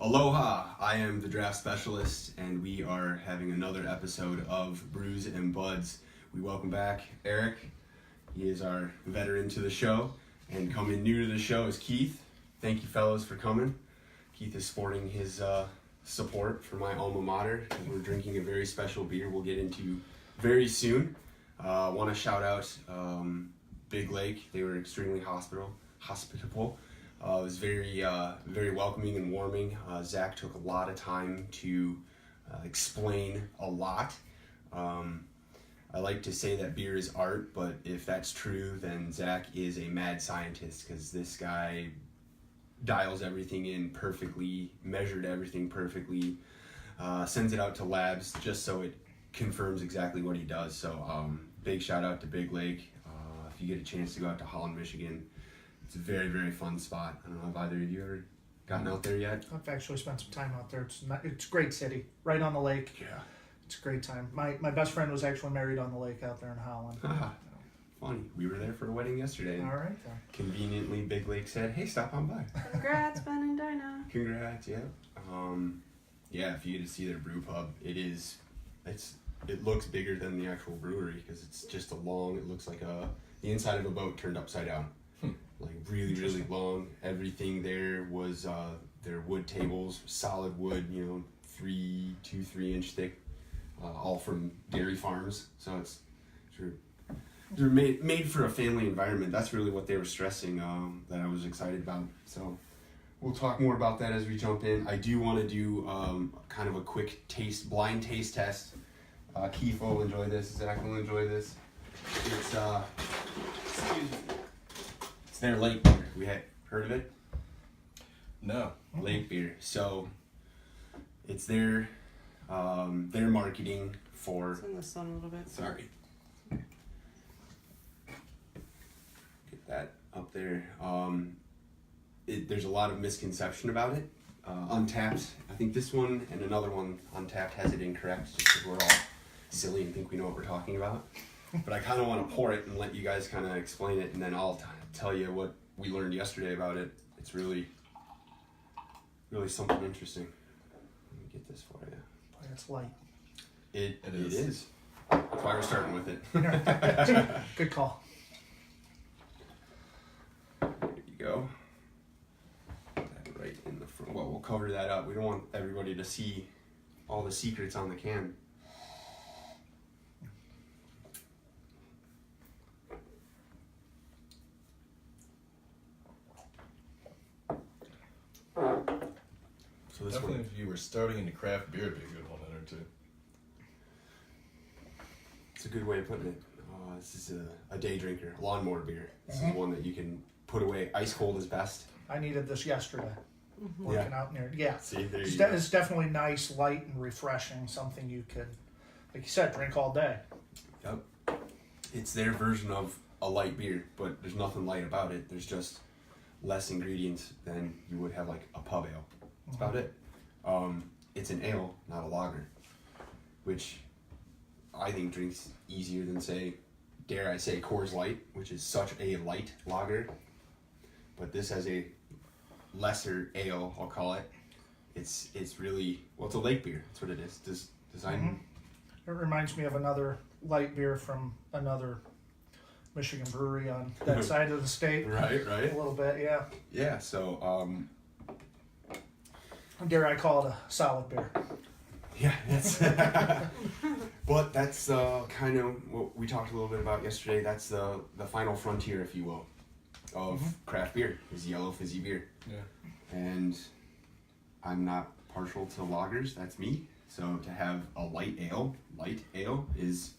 Aloha! I am the draft specialist, and we are having another episode of Brews and Buds. We welcome back Eric. He is our veteran to the show, and coming new to the show is Keith. Thank you, fellows, for coming. Keith is sporting his support for my alma mater. We're drinking a very special beer we'll get into very soon. I want to shout out Big Lake. They were extremely hospitable. It was very welcoming and warming. Zach took a lot of time to explain a lot. I like to say that beer is art, but if that's true, then Zach is a mad scientist, because this guy dials everything in perfectly, measured everything perfectly, sends it out to labs just so it confirms exactly what he does. So big shout out to Big Lake. If you get a chance to go out to Holland, Michigan, it's a very, very fun spot. I don't know if either of you ever gotten out there yet. I've actually spent some time out there. It's a great city, right on the lake. Yeah. It's a great time. My best friend was actually married on the lake out there in Holland. Funny. We were there for a wedding yesterday. All right, then. Conveniently, Big Lake said, "Hey, stop on by." Congrats, Ben and Dinah. Congrats, yeah. Yeah, if you get to see their brew pub, it looks bigger than the actual brewery, because it's just a long, it looks like the inside of a boat turned upside down. Like really, really long. Everything there was their wood tables, solid wood, 3-inch thick, all from dairy farms. So they're made for a family environment. That's really what they were stressing, that I was excited about. So we'll talk more about that as we jump in. I do want to do kind of a quick blind taste test. Keith will enjoy this. Zach will enjoy this. It's their lake beer. We had heard of it? No. Lake beer. So it's their marketing for. It's in the sun a little bit. Sorry. Get that up there. There's a lot of misconception about it. Untapped, I think this one and another one, Untapped, has it incorrect, just because we're all silly and think we know what we're talking about. But I kind of want to pour it and let you guys kind of explain it, and then I'll tell you what we learned yesterday about it. It's really, really something interesting. Let me get this for you. Boy, it's light. It is. That's why we're starting with it. Good call. There you go. Put that right in the front. Well, we'll cover that up. We don't want everybody to see all the secrets on the can. So this Definitely, one, if you were starting into craft beer, it'd be a good one in or two. it's a good way of putting it. This is a day drinker, lawnmower beer. This is one that you can put away. Ice cold is best. I needed this yesterday. Working out in there. Yeah. See, there you go. It's definitely nice, light, and refreshing. Something you could, like you said, drink all day. Yep. It's their version of a light beer, but there's nothing light about it. There's just less ingredients than you would have like a pub ale. That's about it. It's an ale, not a lager, which I think drinks easier than, say, dare I say, Coors Light, which is such a light lager. But this has a lesser ale, I'll call it. It's really, well, it's a lake beer. That's what it is. Design. It reminds me of another light beer from another Michigan brewery on that side of the state. Right. A little bit, yeah. Yeah. So. Dare I call it a solid beer? Yeah, that's but that's kind of what we talked a little bit about yesterday. That's the final frontier, if you will, of craft beer, is yellow fizzy beer. Yeah. And I'm not partial to lagers. That's me. So to have a light ale is.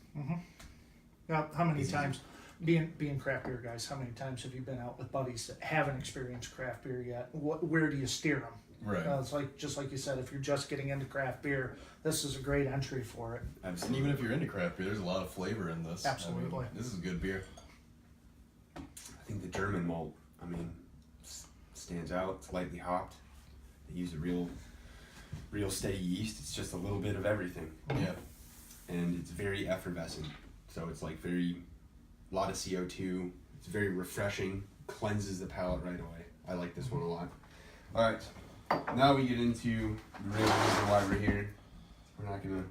Now, how many times, being craft beer guys, how many times have you been out with buddies that haven't experienced craft beer yet? Where do you steer them? Right. It's just like you said, if you're just getting into craft beer, this is a great entry for it. Absolutely. And even if you're into craft beer, there's a lot of flavor in this. Absolutely. I mean, this is good beer. I think the German malt, stands out. It's lightly hopped. They use a real steady yeast. It's just a little bit of everything. Yeah. And it's very effervescent. So it's like a lot of CO2. It's very refreshing, cleanses the palate right away. I like this one a lot. All right, now we get into the real reason why we're here. We're not gonna.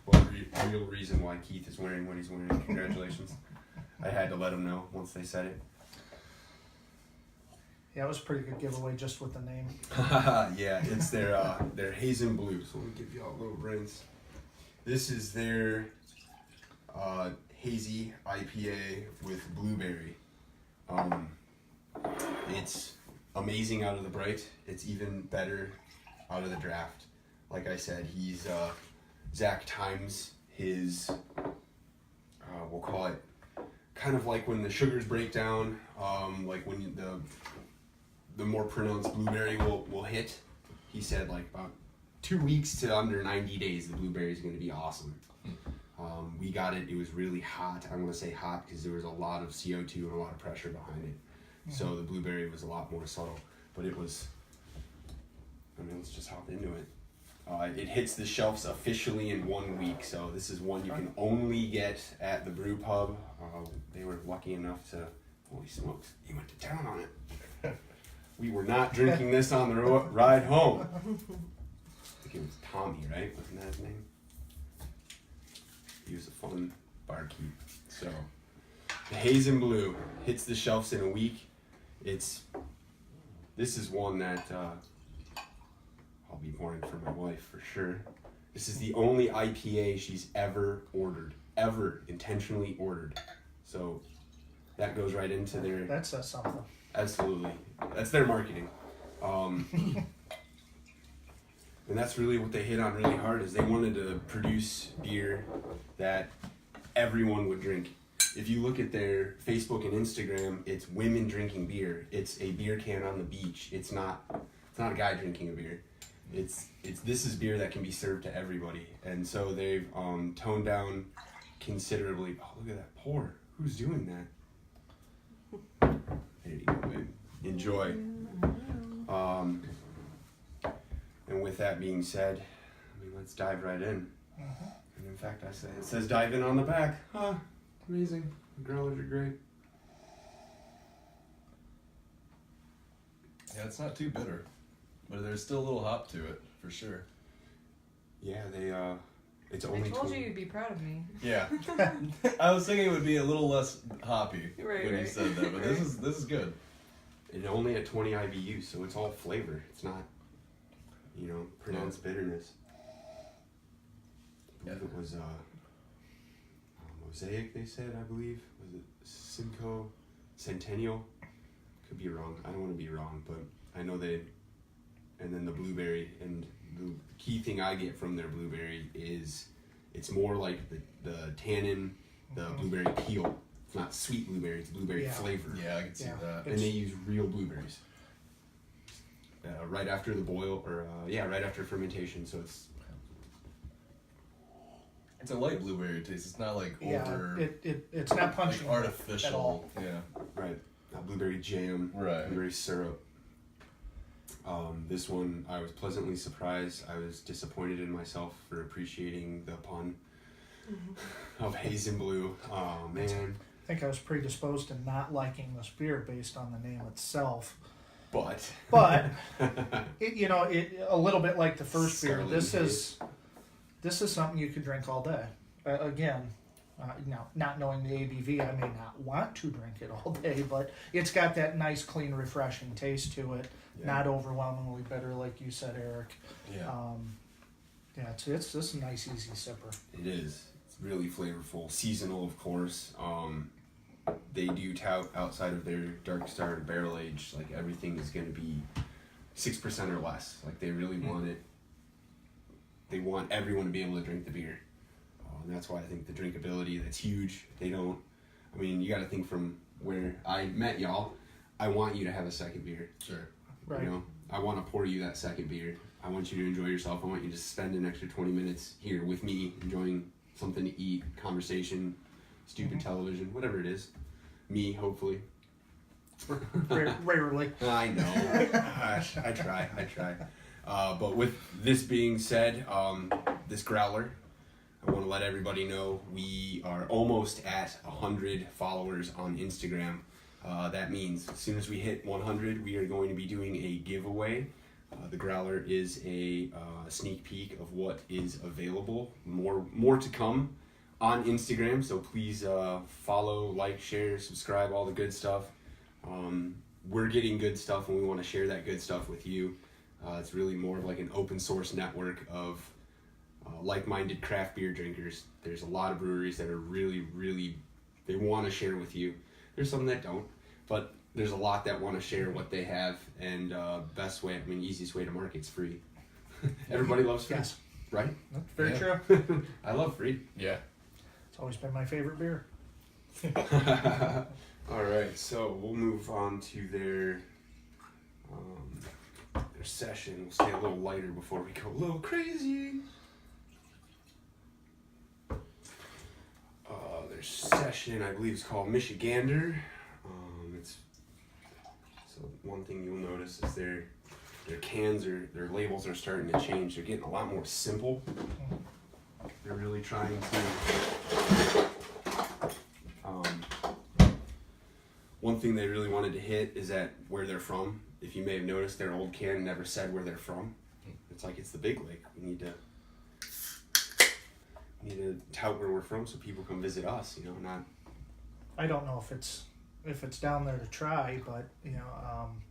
Well, the real reason why Keith is wearing what he's wearing. Congratulations. I had to let him know once they said it. Yeah, it was a pretty good giveaway just with the name. Yeah, it's their Hazen Blue. So let me give y'all a little rinse. This is their hazy IPA with blueberry. It's amazing out of the bright. It's even better out of the draft. Like I said, he's Zach times his we'll call it kind of like when the sugars break down, like when the more pronounced blueberry will hit. He said like about 2 weeks to under 90 days the blueberry is going to be awesome. We got it. It was really hot. I want to say hot because there was a lot of CO2 and a lot of pressure behind it. So the blueberry was a lot more subtle, but it was. I mean, let's just hop into it. It hits the shelves officially in 1 week, so this is one you can only get at the brew pub. They were lucky enough to. Holy smokes! He went to town on it. We were not drinking this on the ride home. I think it was Tommy, right? Wasn't that his name? He was a fun barkeep. So, the Hazen Blue hits the shelves in a week. This is one that I'll be pouring for my wife for sure. This is the only IPA she's ever intentionally ordered. So, that goes right into their. That says something. Absolutely. That's their marketing. And that's really what they hit on really hard is they wanted to produce beer that everyone would drink. If you look at their Facebook and Instagram, it's women drinking beer. It's a beer can on the beach. It's not a guy drinking a beer. This is beer that can be served to everybody. And so they've toned down considerably. Oh, look at that pour. Who's doing that? There you go, babe. Enjoy. And with that being said, I mean, let's dive right in. And in fact, it says dive in on the back. Huh, amazing. The growlers are great. Yeah, it's not too bitter, but there's still a little hop to it for sure. Yeah, it's I only. told you you'd be proud of me. Yeah, I was thinking it would be a little less hoppy Right, when you right. said that, but this is good. It's only at 20 IBU, so it's all flavor. It's not, pronounced bitterness. I believe it was Mosaic. They said, I believe, was it Simcoe Centennial? Could be wrong. I don't want to be wrong, but I know they. And then the blueberry, and the key thing I get from their blueberry is it's more like the tannin, the blueberry peel. It's not sweet blueberry, it's blueberry flavor. Yeah, I can see that. And they use real blueberries. Right after the boil, or right after fermentation, so it's a light blueberry taste. It's not like over. It's not punching like artificial. at all. Yeah. right. Blueberry jam, Right. blueberry syrup. This one, I was pleasantly surprised. I was disappointed in myself for appreciating the pun of Hazen Blue. Oh man. I think I was predisposed to not liking this beer based on the name itself. But a little bit like the first beer. Scarlet This is something you could drink all day. Again, now not knowing the ABV, I may not want to drink it all day, but it's got that nice, clean, refreshing taste to it. Yeah. Not overwhelmingly bitter, like you said, Eric. Yeah. It's a nice, easy sipper. It is. It's really flavorful. Seasonal, of course. They do tout outside of their Dark Star barrel age, like everything is going to be 6% or less. Like they really want it. They want everyone to be able to drink the beer. And that's why I think the drinkability, that's huge. You got to think from where I met y'all. I want you to have a second beer. Sure. Right. I want to pour you that second beer. I want you to enjoy yourself. I want you to spend an extra 20 minutes here with me, enjoying something to eat, conversation, stupid television, whatever it is. Me, hopefully. Rarely. I know. Gosh, I try. But with this being said, this growler, I want to let everybody know we are almost at 100 followers on Instagram. That means as soon as we hit 100, we are going to be doing a giveaway. The growler is a sneak peek of what is available. More to come on Instagram, so please follow, like, share, subscribe, all the good stuff. We're getting good stuff and we want to share that good stuff with you. It's really more of like an open source network of like-minded craft beer drinkers. There's a lot of breweries that are really, they want to share with you. There's some that don't, but there's a lot that want to share what they have, and easiest way to market's free. Everybody loves free, Yes. right? That's very Yeah. true. I love free. Yeah. It's always been my favorite beer. All right, so we'll move on to their session. We'll stay a little lighter before we go a little crazy. Their session, I believe, is called Michigander. So one thing you'll notice is their cans their labels are starting to change. They're getting a lot more simple. They're really trying to. One thing they really wanted to hit is that where they're from. If you may have noticed, their old can never said where they're from. It's like it's the Big Lake. We need to tout where we're from so people come visit us. You know, not. I don't know if it's down there to try, but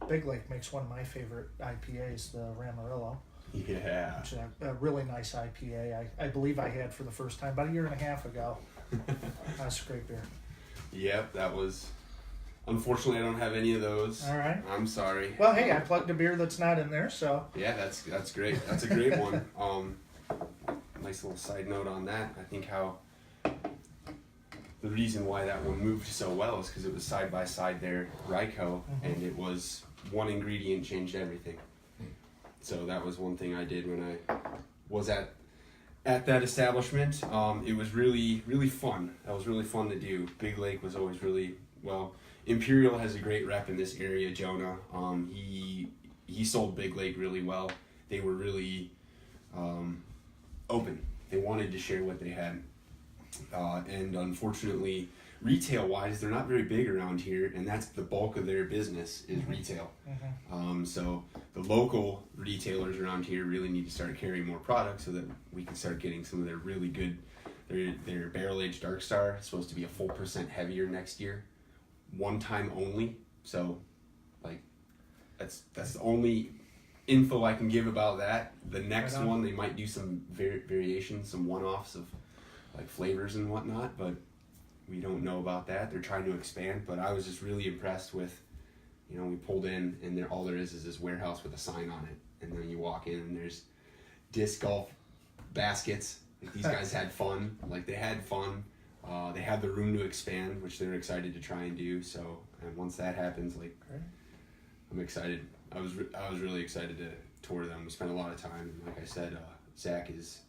Big Lake makes one of my favorite IPAs, the Ramarillo. Yeah. Which is a really nice IPA. I believe I had for the first time about a year and a half ago. That's a great beer. Yep, that was. Unfortunately, I don't have any of those. All right. I'm sorry. Well, hey, I plugged a beer that's not in there, so. Yeah, that's great. That's a great one. Nice little side note on that. I think the reason why that one moved so well is because it was side by side there, Ryko, and it was one ingredient changed everything. So that was one thing I did when I was at that establishment. It was really fun. That was really fun to do. Big Lake was always really well. Imperial has a great rep in this area. Jonah, he sold Big Lake really well. They were really open. They wanted to share what they had, and unfortunately, retail-wise, they're not very big around here, and that's the bulk of their business is retail. So the local retailers around here really need to start carrying more products so that we can start getting some of their really good. Their barrel-aged Dark Star is supposed to be a full % heavier next year. One time only, so like that's the only info I can give about that. The next one, they might do some variations, some one-offs of like flavors and whatnot, but we don't know about that. They're trying to expand, but I was just really impressed with, we pulled in and all there is this warehouse with a sign on it, and then you walk in and there's disc golf baskets. Like, these guys had fun. Like, they had fun. They have the room to expand, which they're excited to try and do. So, and once that happens, like, I'm excited. I was really excited to tour them. We spent a lot of time. And like I said, Zach is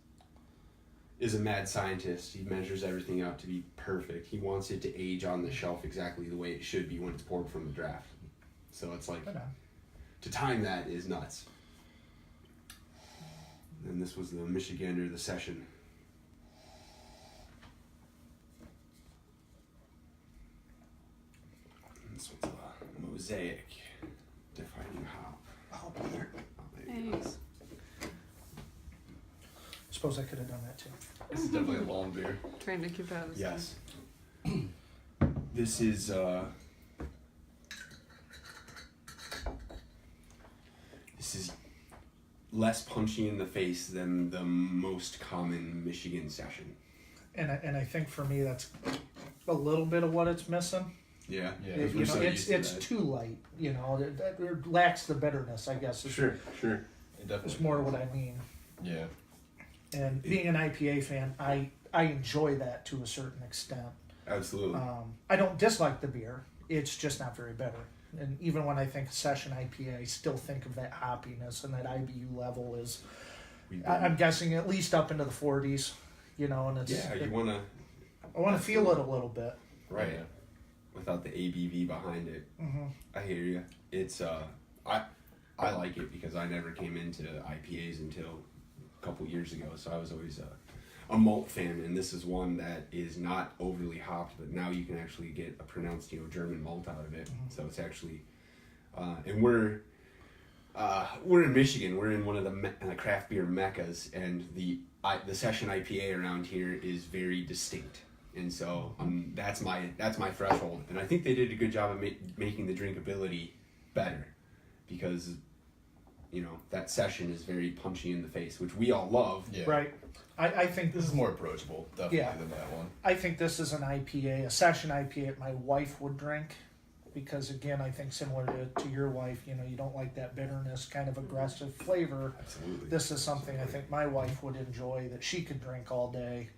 a mad scientist. He measures everything out to be perfect. He wants it to age on the shelf exactly the way it should be when it's poured from the draft. So it's like, to time that is nuts. And this was the Michigander, the session. This one's a mosaic, defining hop. Oh, beer. Thanks. Suppose I could have done that too. This is definitely a long beer. Trying to keep out of Yes. This is less punchy in the face than the most common Michigan session. And I think for me that's a little bit of what it's missing. Yeah. Yeah. It- we're so used to it's that. too light. It lacks the bitterness, I guess. Sure. It definitely It's more what I mean. Yeah. And being an IPA fan, I enjoy that to a certain extent. Absolutely. I don't dislike the beer. It's just not very bitter. And even when I think session IPA, I still think of that hoppiness, and that IBU level is, I'm guessing, at least up into the 40s. And it's. Yeah, you want to. I want to feel it a little bit. Right. Yeah. Without the ABV behind it. Mm-hmm. I hear you. It's I like it because I never came into IPAs until a couple years ago, so I was always a malt fan, and this is one that is not overly hopped, but now you can actually get a pronounced German malt out of it. So it's actually and we're in Michigan. We're in one of the craft beer meccas, and the session IPA around here is very distinct, and so that's my threshold. And I think they did a good job of making the drinkability better, because that session is very punchy in the face, which we all love. Yeah. Right. I think This is more approachable, definitely, Yeah. than that one. I think this is an IPA, a session IPA that my wife would drink, because again, I think similar to your wife, you don't like that bitterness, kind of aggressive flavor. Absolutely. This is something I think my wife would enjoy, that she could drink all day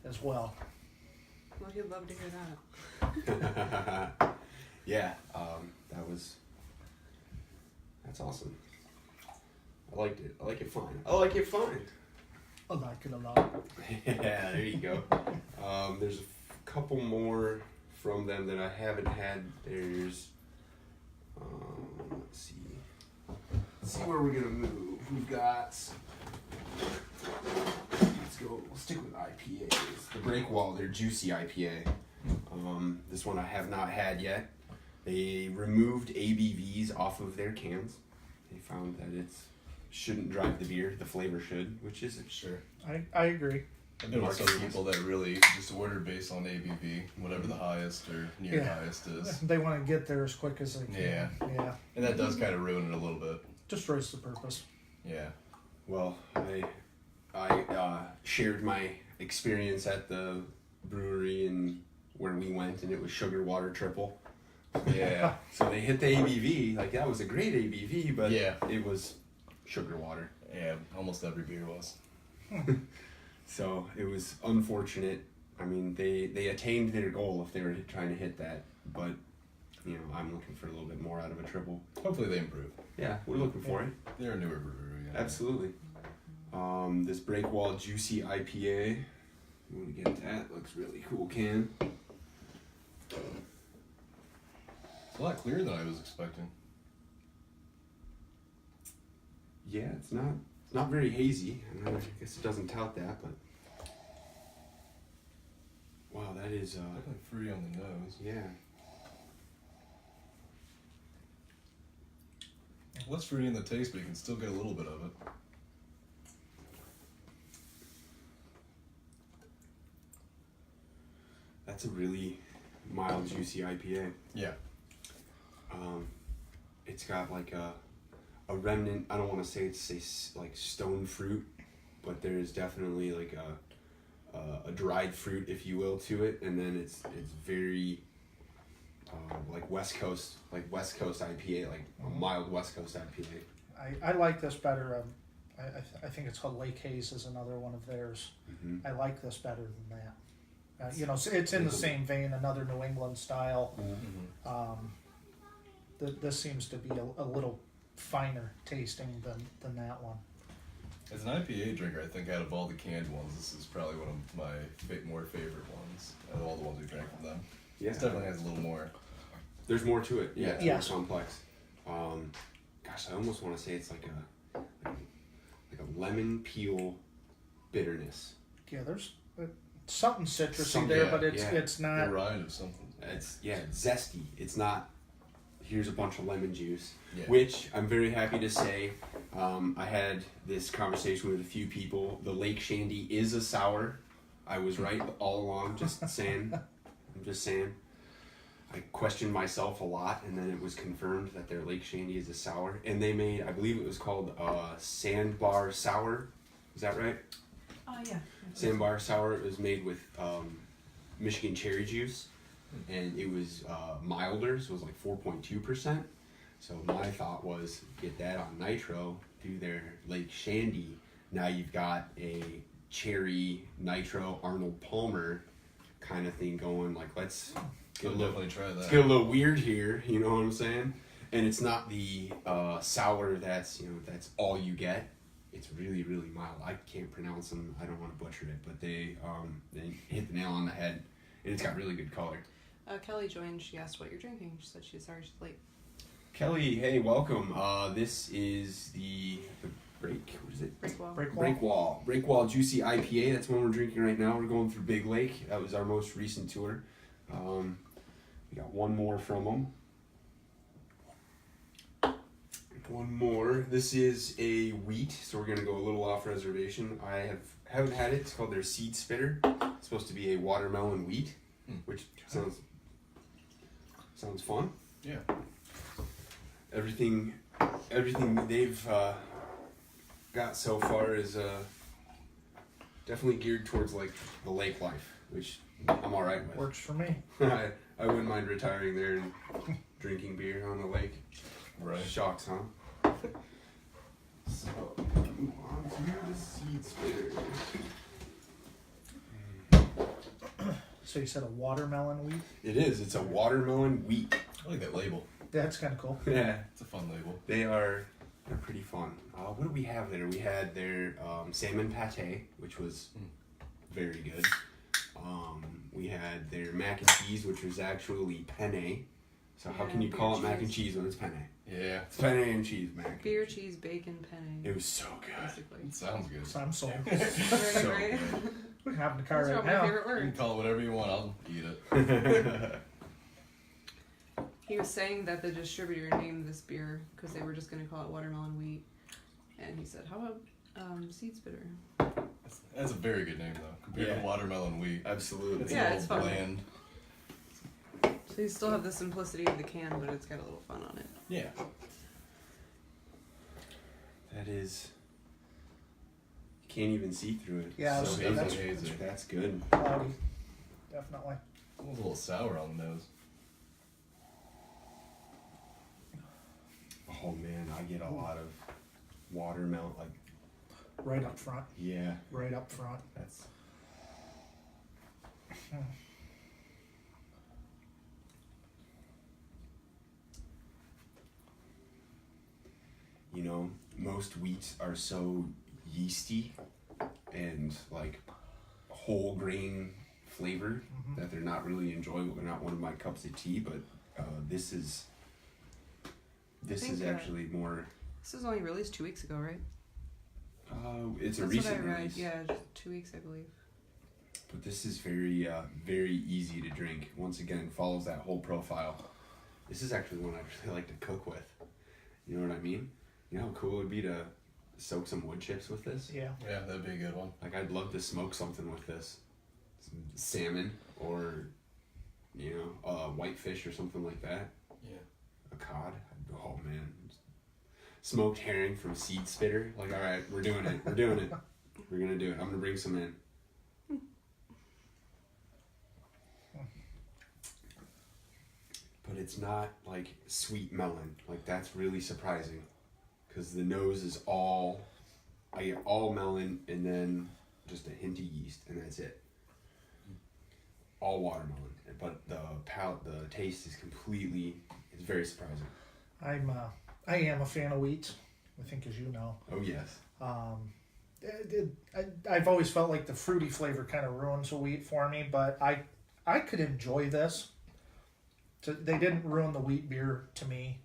as well. Well, he'd love to hear that. Yeah, that's awesome. I liked it. I like it fine. I like it fine. I like it a lot. Yeah, there you go. There's a couple more from them that I haven't had. There's, let's see where we're gonna move. We've got, let's go. We'll stick with IPAs. The Breakwall, their juicy IPA. This one I have not had yet. They removed ABVs off of their cans. They found that it shouldn't drive the beer. The flavor should, which is Sure. I agree. I've been with some people that really just order based on ABV, whatever the highest or near Yeah. highest is. They want to get there as quick as they can. Yeah. Yeah. And that does kind of ruin it a little bit. Destroys the purpose. Yeah. Well, I shared my experience at the brewery and where we went, and it was sugar water triple. Yeah. So they hit the ABV, like that was a great ABV, but Yeah. it was sugar water. Yeah, almost every beer was. So it was unfortunate. I mean, they attained their goal if they were trying to hit that, but I'm looking for a little bit more out of a triple. Hopefully they improve. Yeah, we're looking for it. They're a newer brewery. Yeah. Absolutely. This Breakwall Juicy IPA. You want to get that? Looks really cool can. It's a lot clearer than I was expecting. Yeah, it's not very hazy. I guess it doesn't tout that, but wow, that is Definitely fruity on the nose. yeah. Less fruity in the taste, but you can still get a little bit of it. That's a really mild, juicy IPA. Yeah. It's got like a remnant. I don't want to say it's like stone fruit, but there is definitely like a dried fruit, if you will, to it, and then it's very like West Coast IPA, like a mild West Coast IPA. I like this better. I think it's called Lake Haze is another one of theirs. Mm-hmm. I like this better than that. So it's in the same vein, another New England style. Mm-hmm. This seems to be a little finer tasting than that one. As an IPA drinker, I think out of all the canned ones, this is probably one of my more favorite ones out of all the ones we drank from them. Yeah, It definitely has a little more. there's more to it. Yeah, it's Yes. more complex. Gosh, I almost want to say it's like a lemon peel bitterness. Yeah, there's something citrusy Something, there, yeah, but yeah. it's The not. rind of something. It's zesty. It's not. Here's a bunch of lemon juice, Yeah. which I'm very happy to say. I had this conversation with a few people. The Lake Shandy is a sour. I was right all along. Just saying. I'm just saying. I questioned myself a lot, and then it was confirmed that their Lake Shandy is a sour. And they made, I believe it was called Sandbar Sour. Is that right? Yeah. Sandbar Sour. It was made with Michigan cherry juice, and it was milder, so it was like 4.2%. So my thought was get that on nitro, do their Lake Shandy. Now you've got a cherry nitro Arnold Palmer kind of thing going. Like let's get I'll definitely try that. let's get a little weird here. You know what I'm saying? And it's not the sour that's that's all you get. It's really, really mild. I can't pronounce them. I don't want to butcher it, but they hit the nail on the head, and it's got really good color. Kelly joined. She asked what you're drinking. She said she's sorry she's late. Kelly, hey, welcome. This is the break. What is it? Breakwall. Breakwall Juicy IPA. That's one we're drinking right now. We're going through Big Lake. That was our most recent tour. We got one more from them. one more. This is a wheat, so we're gonna go a little off reservation. I haven't had it. It's called their seed spitter. It's supposed to be a watermelon wheat, which sounds fun. Yeah. Everything they've got so far is definitely geared towards like the lake life, which I'm all right with. Works for me. I wouldn't mind retiring there and drinking beer on the lake. Right. Shocks, huh? So, move on to the seed spitter. So you said a watermelon wheat? It is. It's a watermelon wheat. I like that label. That's kind of cool. Yeah, It's a fun label. they're pretty fun. What do we have there? We had their salmon pate, which was very good. We had their mac and cheese, which was actually penne. So how can you beer call it mac and cheese. cheese when it's penne? Yeah. It's penne and cheese mac. Beer, cheese, bacon, penne. It was so good. Basically. It sounds good. So I'm sold. Right, So right. good. We have in the car Those are right my now. favorite You can words. call it whatever you want. I'll eat it. He was saying that the distributor named this beer because they were just going to call it watermelon wheat. And he said, how about seed spitter? That's a very good name though. Compared Yeah. to watermelon wheat. Absolutely. It's Yeah, a it's little fun. bland. So you still have the simplicity of the can, but it's got a little fun on it. Yeah. That is. You can't even see through it. Yeah, so that's- hazy. hazy. That's good. Cloudy. Definitely. It was a little sour on the nose. Oh man, I get a lot of watermelon. Like, Right up front. yeah, Right up front. that's. You know, most wheats are so yeasty and like whole grain flavored that they're not really enjoyable. They're not one of my cups of tea, but this is think, actually more. This was only released 2 weeks ago, right? It's a That's recent what I read. release, Yeah, just 2 weeks, I believe. but this is very very easy to drink. Once again, follows that whole profile. This is actually one I really like to cook with. You know what I mean? You know how cool it would be to soak some wood chips with this? Yeah. Yeah, that'd be a good one. Like, I'd love to smoke something with this. Some salmon or, you know, whitefish or something like that. Yeah. A cod. Oh, man. Smoked herring from Seed Spitter. Like, all right, we're doing it. We're doing it. We're going to do it. I'm going to bring some in. But it's not, like, sweet melon. Like, that's really surprising. Because the nose is all... I get all melon and then just a hint of yeast, and that's it. All watermelon, but the taste is completely. It's very surprising. I am a fan of wheat. I think, as you know, Oh yes. I've always felt like the fruity flavor kind of ruins a wheat for me, but I could enjoy this. So they didn't ruin the wheat beer to me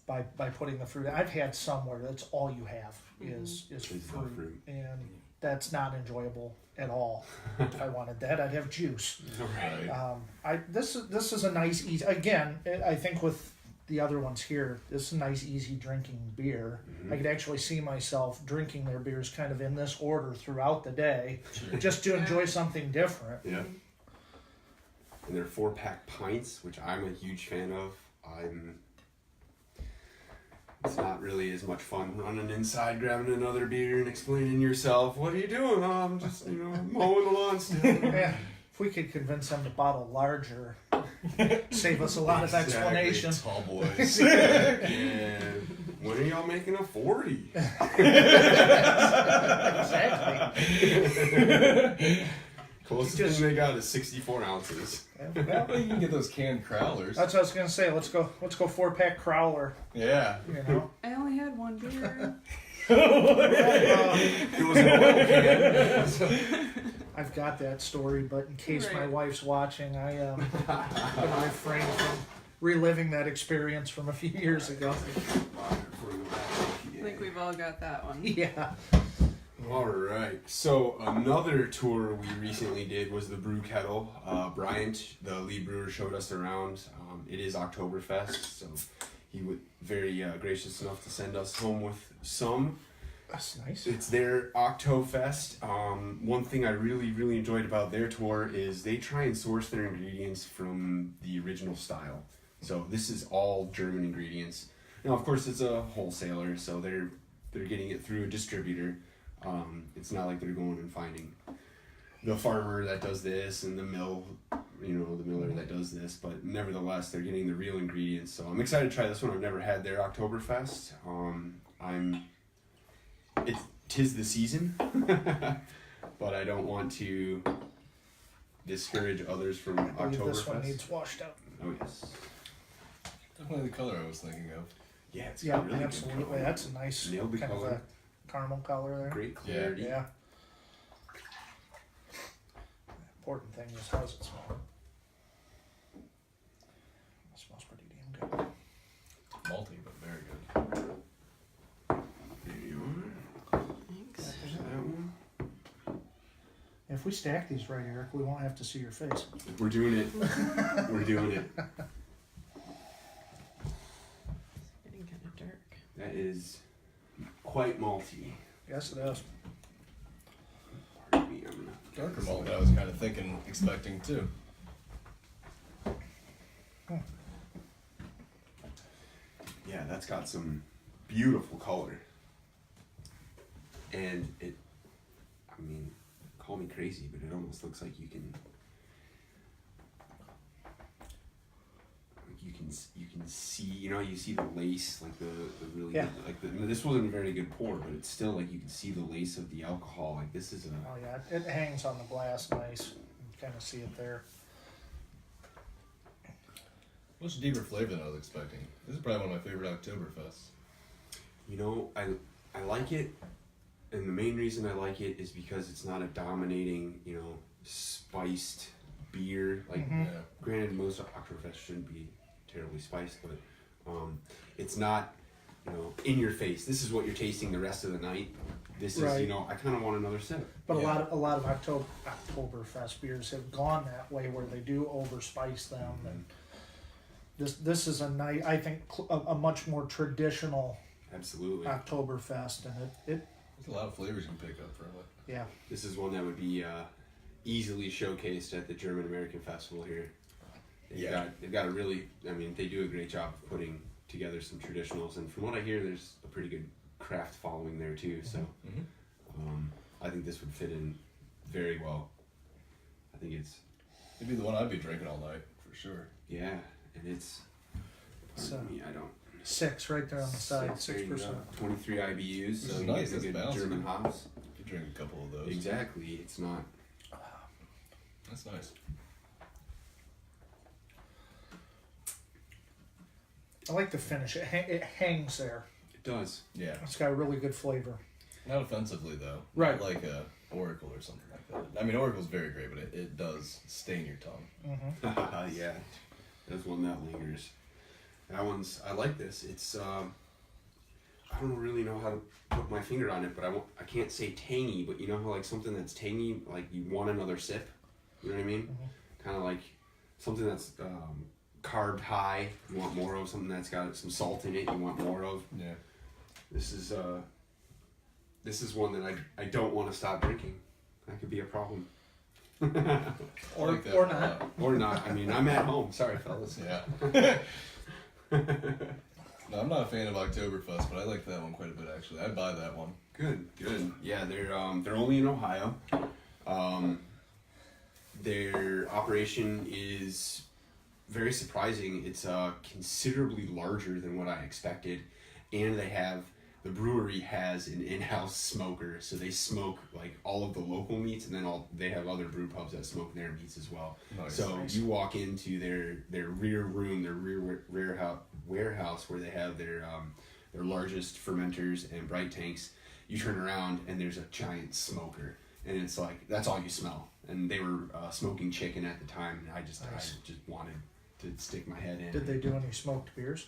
by putting the fruit. I've had some where that's all you have is Is the fruit, fruit. and that's not enjoyable at all. If I wanted that, I'd have juice. Right. This is a nice easy. Again, I think with the other ones here, this is a nice easy drinking beer. I could actually see myself drinking their beers kind of in this order throughout the day, just to enjoy something different. Yeah. And they're 4-pack pints, which I'm a huge fan of. It's not really as much fun running inside, grabbing another beer and explaining yourself. What are you doing? Oh, I'm just, mowing the lawn still. Yeah, if we could convince them to bottle larger, save us a lot of Exactly. explanation. Tall boys. And when are y'all making a 40? Exactly. Closest Just- thing they got is 64 ounces. Well, Well, you can get those canned crowlers. that's what I was gonna say. Let's go 4-pack crowler. Yeah. You know. I only had one beer. It was an oil can. I've got that story, but in case my Right. wife's watching, I'm gonna refrain from reliving that experience from a few years ago. I think we've all got that one. Yeah. All right. So another tour we recently did was the Brew Kettle. Bryant, the lead brewer, showed us around. It is Oktoberfest, so he was very gracious enough to send us home with some. That's nice. It's their Oktoberfest. One thing I really, really enjoyed about their tour is they try and source their ingredients from the original style. So this is all German ingredients. Now, of course, it's a wholesaler, so they're getting it through a distributor. It's not like they're going and finding the farmer that does this and the mill, the miller that does this, but nevertheless, they're getting the real ingredients. So I'm excited to try this one. I've never had their Oktoberfest. Tis the season, but I don't want to discourage others from I believe this one Oktoberfest. needs washed out. Oh yes, Definitely the color I was thinking of. yeah, it's Yeah, got really absolutely. good color. That's a nice Nailed the kind of color. a caramel color there. Great clarity. Yeah. The important thing is how's it smell? It smells pretty damn good. Malty, but very good. There you are. Thanks. There's that one. If we stack these right, Eric, we won't have to see your face. We're doing it. We're doing it. Getting kind of dark. That is quite malty. Yes, it is. Pardon me, I'm gonna Darker malt than I was kind of expecting too. Yeah, that's got some beautiful color. And call me crazy, but it almost looks like you can see, you see the lace, like the really Yeah. this wasn't a very good pour, but it's still like you can see the lace of the alcohol. Like this is Oh yeah, it hangs on the glass nice. You kind of see it there. Much deeper flavor than I was expecting. This is probably one of my favorite Oktoberfests. I like it, and the main reason I like it is because it's not a dominating, spiced beer. Like, Mhm. Yeah. granted, most Oktoberfest shouldn't be terribly spiced, but it's not, in your face. This is what you're tasting the rest of the night. This is, Right. I kind of want another sip. But Yeah. a lot of Oktoberfest beers have gone that way, where they do overspice them, and this is I think a much more traditional Absolutely. Oktoberfest, and it There's a lot of flavors you can pick up from it. yeah. This is one that would be easily showcased at the German American Festival here. They've got a really, they do a great job of putting together some traditionals, and from what I hear, there's a pretty good craft following there too. So Mm-hmm. I think this would fit in very well. I think it's It'd be the one I'd be drinking all night for sure. and it's. So- Pardon me, I don't. 6 right there on the side, There you go. 6%. 23 IBUs, Which so is you nice, get a that's good balanced. German hops. You could drink a couple of those. Exactly, it's not. That's nice. I like the finish. It hangs there. It does. Yeah. It's got a really good flavor. Not offensively though. Right. Not like a Oracle or something like that. Oracle's very great, but it does stain your tongue. Mm-hmm. Yeah, there's one that lingers. I like this. It's I don't really know how to put my finger on it, but I can't say tangy, but you know how like something that's tangy, like you want another sip. You know what I mean? Mhm. Kind of like something that's carb high. You want more of something that's got some salt in it. You want more of. Yeah. This is one that I don't want to stop drinking. That could be a problem. I Or like that or a not. lot. Or not. I'm at home. Sorry, fellas. Yeah. No, I'm not a fan of Oktoberfest, but I like that one quite a bit actually. I'd buy that one. Good. Yeah, they're only in Ohio. Their operation is very surprising. It's considerably larger than what I expected, and the brewery has an in-house smoker, so they smoke like all of the local meats, and then they have other brew pubs that smoke their meats as well. Nice. So Nice. you walk into their rear room, their rear warehouse where they have their largest fermenters and bright tanks. You turn around and there's a giant smoker, and it's like that's all you smell. And they were smoking chicken at the time, and I just wanted to stick my head in. Did they do any smoked beers?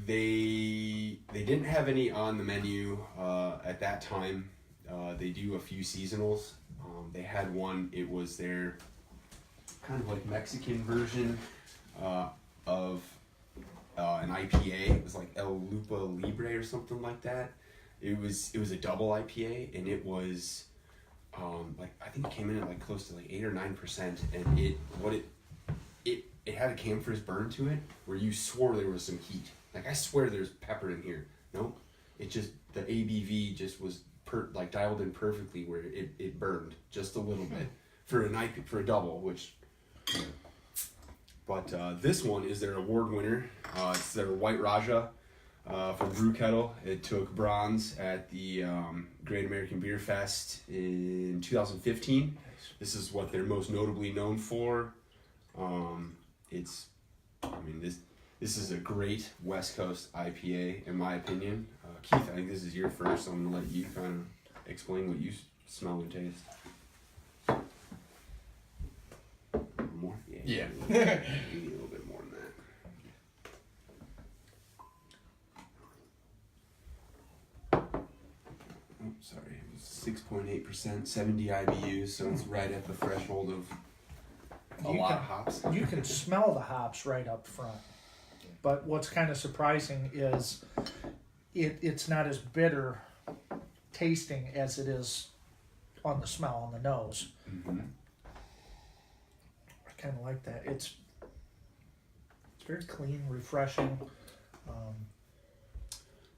They didn't have any on the menu at that time. They do a few seasonals. They had one. It was their kind of like Mexican version of an IPA. It was like El Lupa Libre or something like that. It was a double IPA, and it was like I think it came in at like close to like 8 or 9%, and it had a campher's burn to it where you swore there was some heat. Like I swear there's pepper in here. No, it just the ABV just was like dialed in perfectly where it burned just a little bit for a double, which. But this one is their award winner. It's their White Raja from Brew Kettle. It took bronze at the Great American Beer Fest in 2015. This is what they're most notably known for. This is a great West Coast IPA in my opinion. Keith, I think this is your first, so I'm gonna let you kind of explain what you smell and taste. More? Yeah. Maybe a little bit more than that. Oh, sorry. It was 6.8%, 70 IBUs, so it's right at the threshold of a lot of hops. You can smell the hops right up front. But what's kind of surprising is it's not as bitter tasting as it is on the smell, on the nose. Mm-hmm. I kind of like that. It's very clean, refreshing.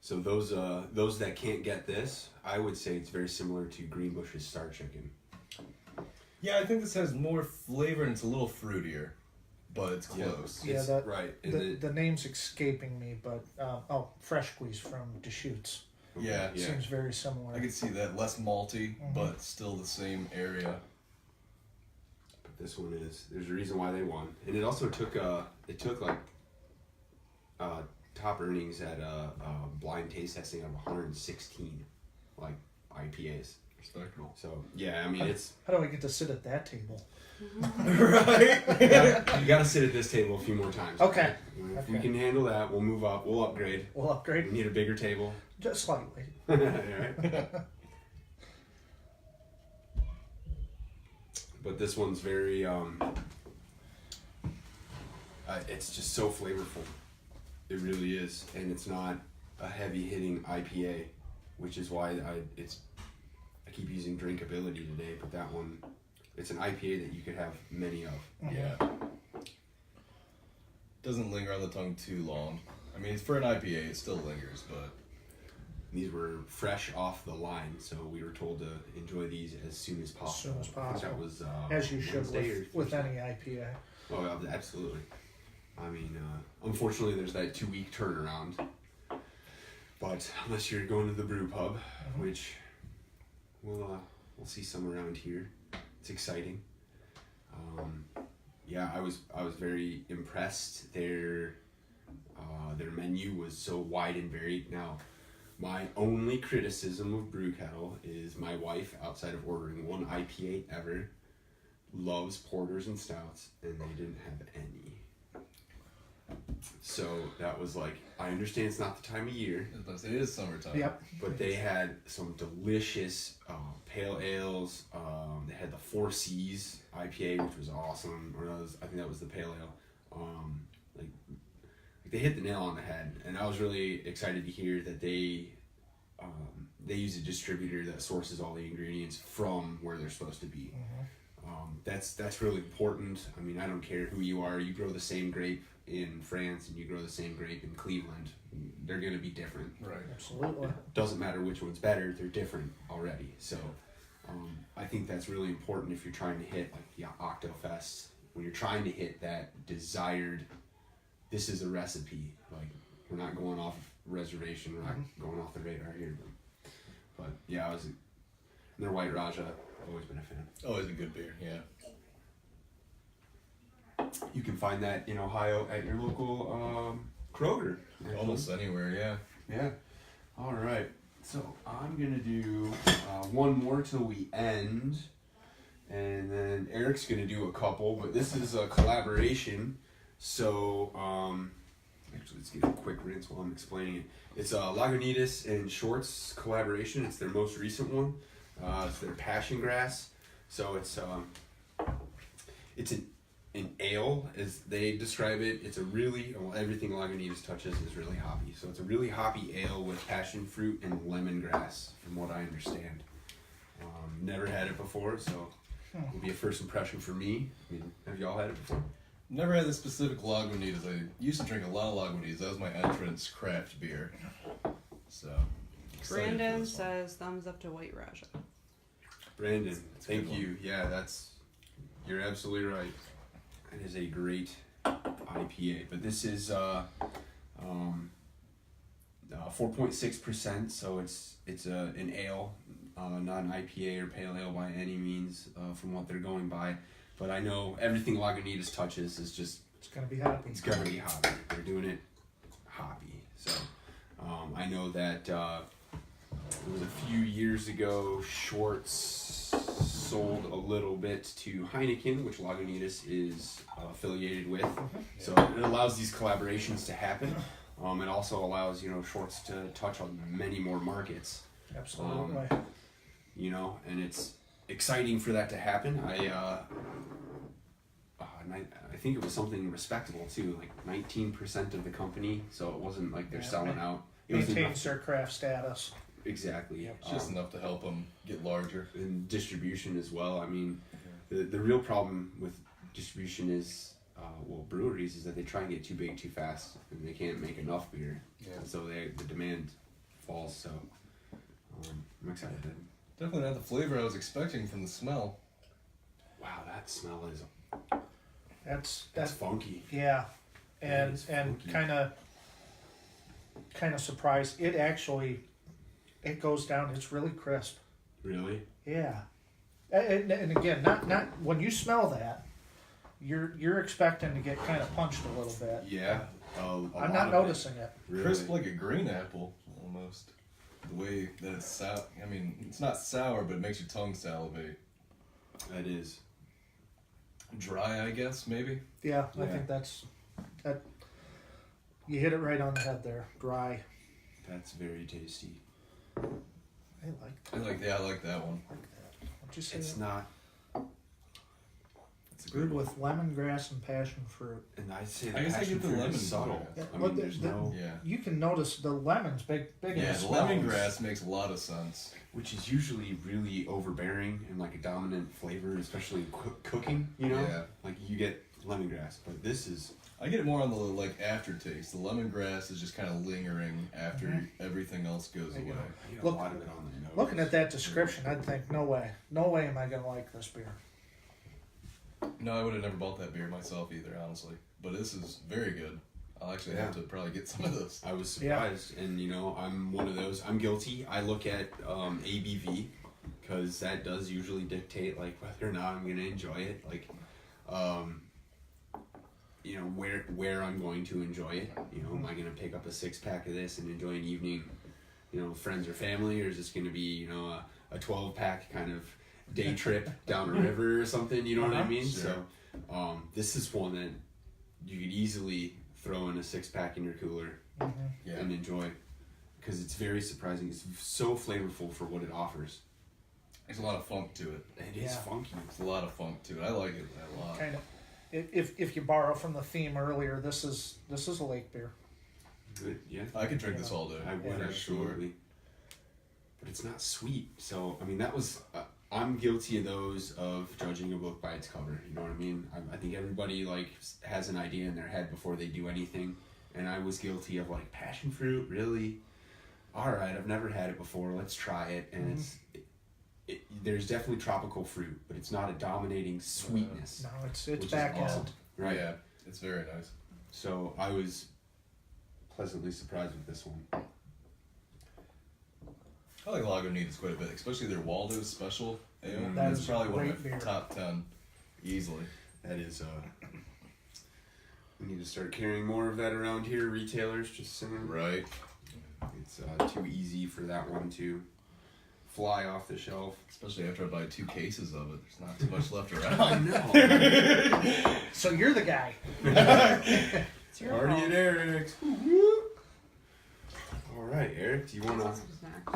So those that can't get this, I would say it's very similar to Greenbush's Star Chicken. Yeah, I think this has more flavor and it's a little fruitier, but it's close. Yeah, It's, that, right. the name's escaping me, but Fresh Squeeze from Deschutes. Yeah, Seems very similar. I could see that, less malty, but still the same area. But this one is. There's a reason why they won, and it also took top earnings at a blind taste testing of 116 like IPAs. Respectable. So yeah, I mean it's. How do I get to sit at that table? Right? You gotta sit at this table a few more times. Okay. If we can handle that, we'll move up. We'll upgrade. We'll upgrade We need a bigger table. just slightly. Alright. But this one's very it's just so flavorful. It really is, and it's not a heavy hitting IPA, which is why I keep using drinkability today. But that one, it's an IPA that you could have many of. Yeah. Doesn't linger on the tongue too long. I mean, it's for an IPA, it still lingers, but These were fresh off the line, so we were told to enjoy these as soon as possible. As soon as I think possible. that was As you should Wednesday with or any IPA. Oh, yeah, absolutely. I mean, unfortunately, there's that 2-week turnaround. But unless you're going to the brew pub, which we'll see some around here, it's exciting. Yeah, I was very impressed. Their menu was so wide and varied. Now, my only criticism of Brew Kettle is my wife, outside of ordering one IPA ever, loves porters and stouts, and they didn't have any. So that was like, I understand it's not the time of year, it is summertime. Yep. but they had some delicious pale ales. They had the 4 C's IPA, which was awesome. Or I think that was the pale ale. Like they hit the nail on the head, and I was really excited to hear that they use a distributor that sources all the ingredients from where they're supposed to be. That's really important. I mean, I don't care who you are. You grow the same grape in France and you grow the same grape in Cleveland. They're going to be different. Right. Absolutely. Doesn't matter which one's better. They're different already. So I think that's really important if you're trying to hit like the Oktoberfest. When you're trying to hit that desired, this is a recipe. Like we're not going off reservation. We're not going off the radar here. But yeah, and their White Raja. I've always been a fan. Always a good beer, yeah. You can find that in Ohio at your local Kroger. Almost anywhere, yeah. Yeah. All right. So I'm gonna do one more till we end, and then Eric's gonna do a couple. But this is a collaboration. So actually, let's get a quick rinse while I'm explaining it. It's a Lagunitas and Shorts collaboration. It's their most recent one. It's their Passion Grass. So it's an ale, as they describe it. It's a really, well, everything Lagunitas touches is really hoppy. So it's a really hoppy ale with passion fruit and lemongrass, from what I understand. Never had it before, so it'll be a first impression for me. I mean, have y'all had it before? Never had the specific Lagunitas. I used to drink a lot of Lagunitas. That was my entrance craft beer. So, excited for Brandon this one. says thumbs up to White Raja. Brandon, That's a thank good you. Yeah, you're absolutely right. It is a great IPA, but this is 4.6%, so it's an ale, not an IPA or pale ale by any means, from what they're going by. But I know everything Lagunitas touches is just, It's gonna be hoppy. it's gonna be hoppy. They're doing it hoppy. So I know that it was a few years ago, Schwartz sold a little bit to Heineken, which Lagunitas is affiliated with. So it allows these collaborations to happen. It also allows, Schwartz to touch on many more markets. Absolutely. And it's exciting for that to happen. I think it was something respectable too, like 19% of the company. So it wasn't like they're selling out. It was Maintains their craft status. exactly. Yep. It's just enough to help them get larger. And distribution as well. I mean, the real problem with distribution is, breweries, is that they try and get too big too fast, and they can't make enough beer. Yeah. And so the demand falls. So I'm excited. Definitely not the flavor I was expecting from the smell. Wow, that smell is That's funky. yeah, That and is funky. kind of surprised. It actually, it goes down. It's really crisp. Really? Yeah, and again, not when you smell that, you're expecting to get kind of punched a little bit. Yeah. I'm not noticing it. Really? Crisp like a green apple, almost. The way that it's sour. I mean, it's not sour, but it makes your tongue salivate. That is. Dry, I guess, maybe. Yeah, I Yeah. think that. You hit it right on the head there. Dry. That's very tasty. I like I like that one. that. What'd you say? It's not. It's a Brewed good one. with lemongrass and passion fruit. And I'd say I guess I passion get the fruit lemon is subtle. Yeah, I well, mean, there's no. Yeah. You can notice the lemons big in Yeah, the the smell. lemongrass makes a lot of sense. Which is usually really overbearing and like a dominant flavor, especially in cooking. Yeah. Like you get lemongrass, but this is. I get it more on the aftertaste. The lemongrass is just kind of lingering after everything else goes There you away. I get a Look- lot of it on the nose. Looking at that description, I'd think, no way am I gonna like this beer. No, I would have never bought that beer myself either, honestly. But this is very good. I'll actually have to probably get some of this. I was surprised, and I'm one of those. I'm guilty. I look at ABV because that does usually dictate like whether or not I'm gonna enjoy it. Like, where I'm going to enjoy it. Am I gonna pick up a 6-pack of this and enjoy an evening, with friends or family, or is this gonna be a 12-pack kind of day trip down a river or something? You know what I mean? Sure. So, this is one that you could easily throw in a 6-pack in your cooler Yeah. and enjoy, because it's very surprising. It's so flavorful for what it offers. There's a lot of funk to it. It is Yeah. funky. There's a lot of funk to it. I like it a lot. Kind of. If you borrow from the theme earlier, this is a lake beer. Good, yeah. I could drink this all day. I would Yeah. absolutely. But it's not sweet, so I mean that was. I'm guilty of those of judging a book by its cover. You know what I mean? I think everybody has an idea in their head before they do anything, and I was guilty of passion fruit. Really? All right, I've never had it before. Let's try it, and there's definitely tropical fruit, but it's not a dominating sweetness. No, it's which is back end. awesome, right? Yeah, it's very nice. So I was pleasantly surprised with this one. I like Lagunitas quite a bit, especially their Waldo's special ale. That That's is probably one of great my beer. top 10, easily. That is, we need to start carrying more of that around here, retailers, just saying. Right. It's too easy for that one to fly off the shelf. Especially after I buy 2 cases of it. There's not too much left around. I know. So you're the guy. It's your Party fault. at Eric's. All right, Eric, do you want Some to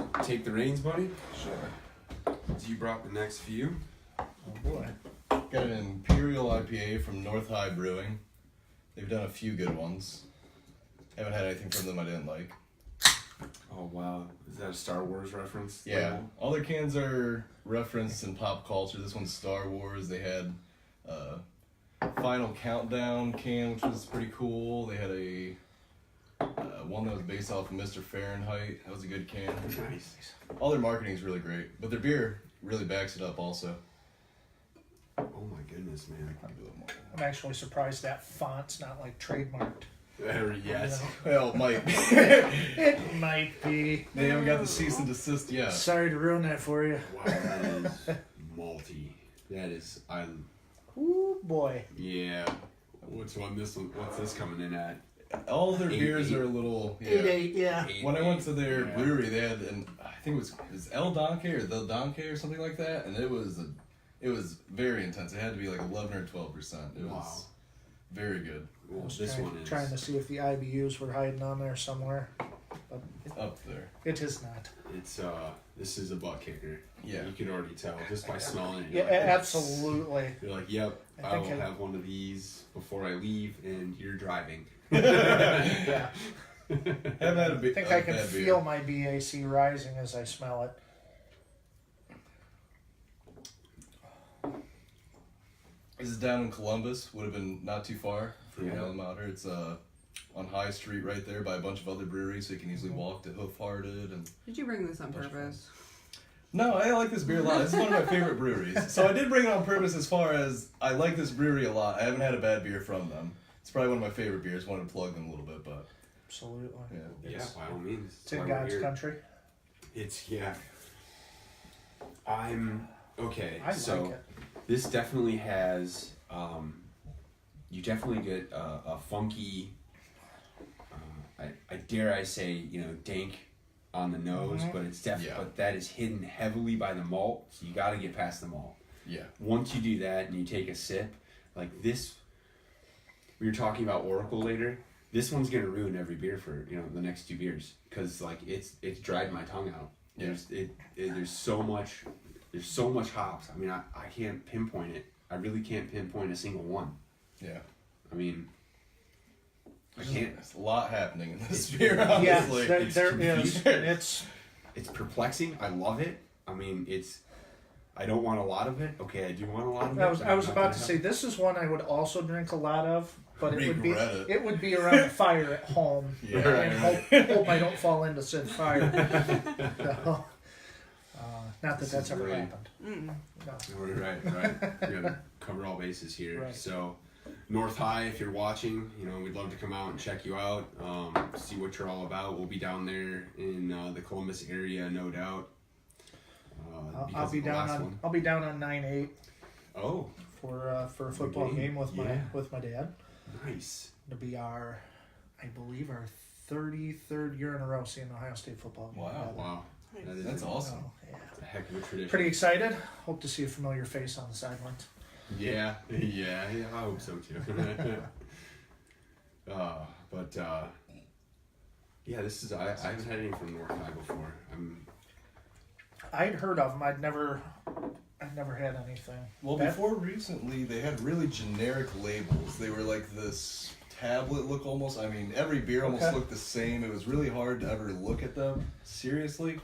snacks. take the reins, buddy? Sure. So you brought the next few. Oh boy. Got an Imperial IPA from North High Brewing. They've done a few good ones. Haven't had anything from them I didn't like. Oh wow, is that a Star Wars reference? Yeah, label? all their cans are referenced in pop culture. This one's Star Wars. They had Final Countdown can, which was pretty cool. They had a one that was based off of Mr. Fahrenheit. That was a good can. Nice. All their marketing is really great, but their beer really backs it up also. Oh my goodness, man. I'm actually surprised that font's not like trademarked. Yes. Well, it might. It might be. They haven't got the cease and desist yet. Sorry to ruin that for you. Wow, that is malty. That is, Ooh boy. yeah. What's this coming in at? All their 8, beers 8. are a little. 8-8, yeah. When I went to their Yeah. brewery, they had I think it was El Donkey or the Donkey or something like that, and it was very intense. It had to be like 11 or 12%. It Wow. was very good. Well, I was this one is trying to see if the IBUs were hiding on there somewhere, but Up there. it is not. It's this is a butt kicker. Yeah. You can already tell just by smelling it. Yeah, You're like, absolutely. You're like, yep, I I think will I- have one of these before I leave, and you're driving. Yeah. Haven't had I think I can feel my BAC rising as I smell it. This is down in Columbus. Would have been not too far for Yeah. Allen Mouter. It's on High Street right there by a bunch of other breweries, so you can easily walk to Hoof Hearted and. Did you bring this on purpose? No, I like this beer a lot. This is one of my favorite breweries. So I did bring it on purpose as far as I like this brewery a lot. I haven't had a bad beer from them. It's probably one of my favorite beers. Wanted to plug them a little bit, but Absolutely. yeah. Yeah, by all means. It's in why we're God's here. country. It's I'm okay. I so like it. this definitely has. You definitely get a funky. I dare I say dank on the nose, Mhm. but it's definitely Yeah. but that is hidden heavily by the malt. So you got to get past the malt. Yeah. Once you do that and you take a sip, like this, we were talking about Oracle later. This one's gonna ruin every beer for the next 2 beers because like it's dried my tongue out. Yeah. There's so much hops. I mean I can't pinpoint it. I really can't pinpoint a single one. Yeah. I mean I can't. There's a lot happening in this It's- beer, Yeah, honestly. there it's is. confusing. It's It's perplexing. I love it. I mean I don't want a lot of it. Okay, I do want a lot of it. I was but I was I'm not about gonna to have- say this is one I would also drink a lot of, but Regret it. it would be around the fire at home. Yeah. And hope I don't fall into said fire. So, not that that's ever Right. happened. Mm. No. Right. We gotta cover all bases here. Right. So, North High, if you're watching, we'd love to come out and check you out, see what you're all about. We'll be down there in the Columbus area, no doubt. I'll because be of the down last on one. I'll be down on 9/8 Oh, for a football game. game with Yeah. my dad. nice. It'll be our 33rd year in a row seeing Ohio State football game. Wow. Wow, that is That's awesome. So, yeah. a heck of a tradition. Pretty excited. Hope to see a familiar face on the sidelines. Yeah, I hope so too. Yeah, this is I haven't had any from North High before. I'd heard of them. I'd never had anything. Well, That- before recently, they had really generic labels. They were like this tablet look almost. I mean, every beer almost Okay. looked the same. It was really hard to ever look at them seriously.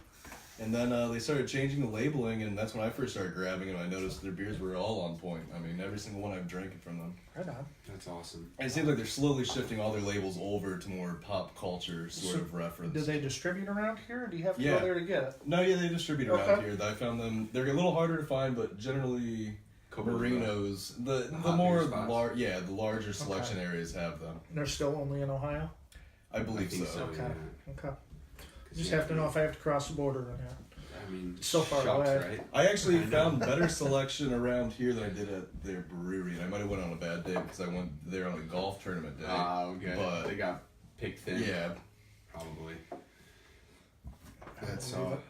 And then they started changing the labeling, and that's when I first started grabbing them. I noticed their beers were all on point. I mean, every single one I've drank from them. Right on. That's awesome. And it seems like they're slowly shifting all their labels over to more pop culture sort So, of reference. Do they distribute around here, or do you have to Yeah. go there to get it? No, yeah, they distribute around Okay. here. I found them. They're a little harder to find, but generally Couple of, Merinos, the hot more beer spots. the larger selection areas have them. And they're still only in Ohio? I believe think so. so. Okay. Yeah. Okay. 'Cause Just yeah, have to know if I have to cross the border or not. I mean, So far shucks, away. right? I actually I know. found better selection around here than I did at their brewery, and I might have went on a bad day because I went there on a golf tournament day. Okay. But- they got picked thin. Yeah, Probably. I That's believe all. it.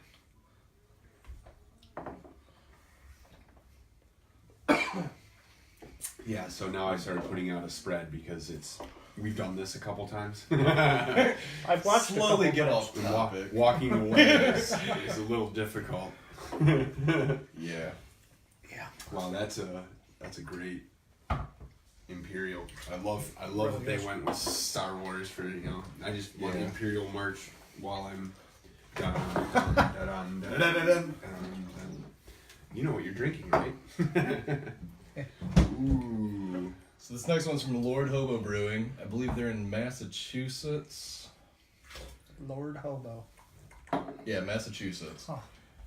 Yeah. So now I started putting out a spread because we've done this a couple times. I've watched a slowly couple get times. off topic. Walking away is a little difficult. Yeah. Yeah. Wow, that's a That's a great Imperial. I love that they went with Star Wars for, you know, I just want the Imperial March while I'm dun, dun, dun, dun, dun, dun, dun, dun. You know what you're drinking, right? Ooh. So this next one's from Lord Hobo Brewing. I believe they're in Massachusetts. Lord Hobo. Yeah, Massachusetts. Huh.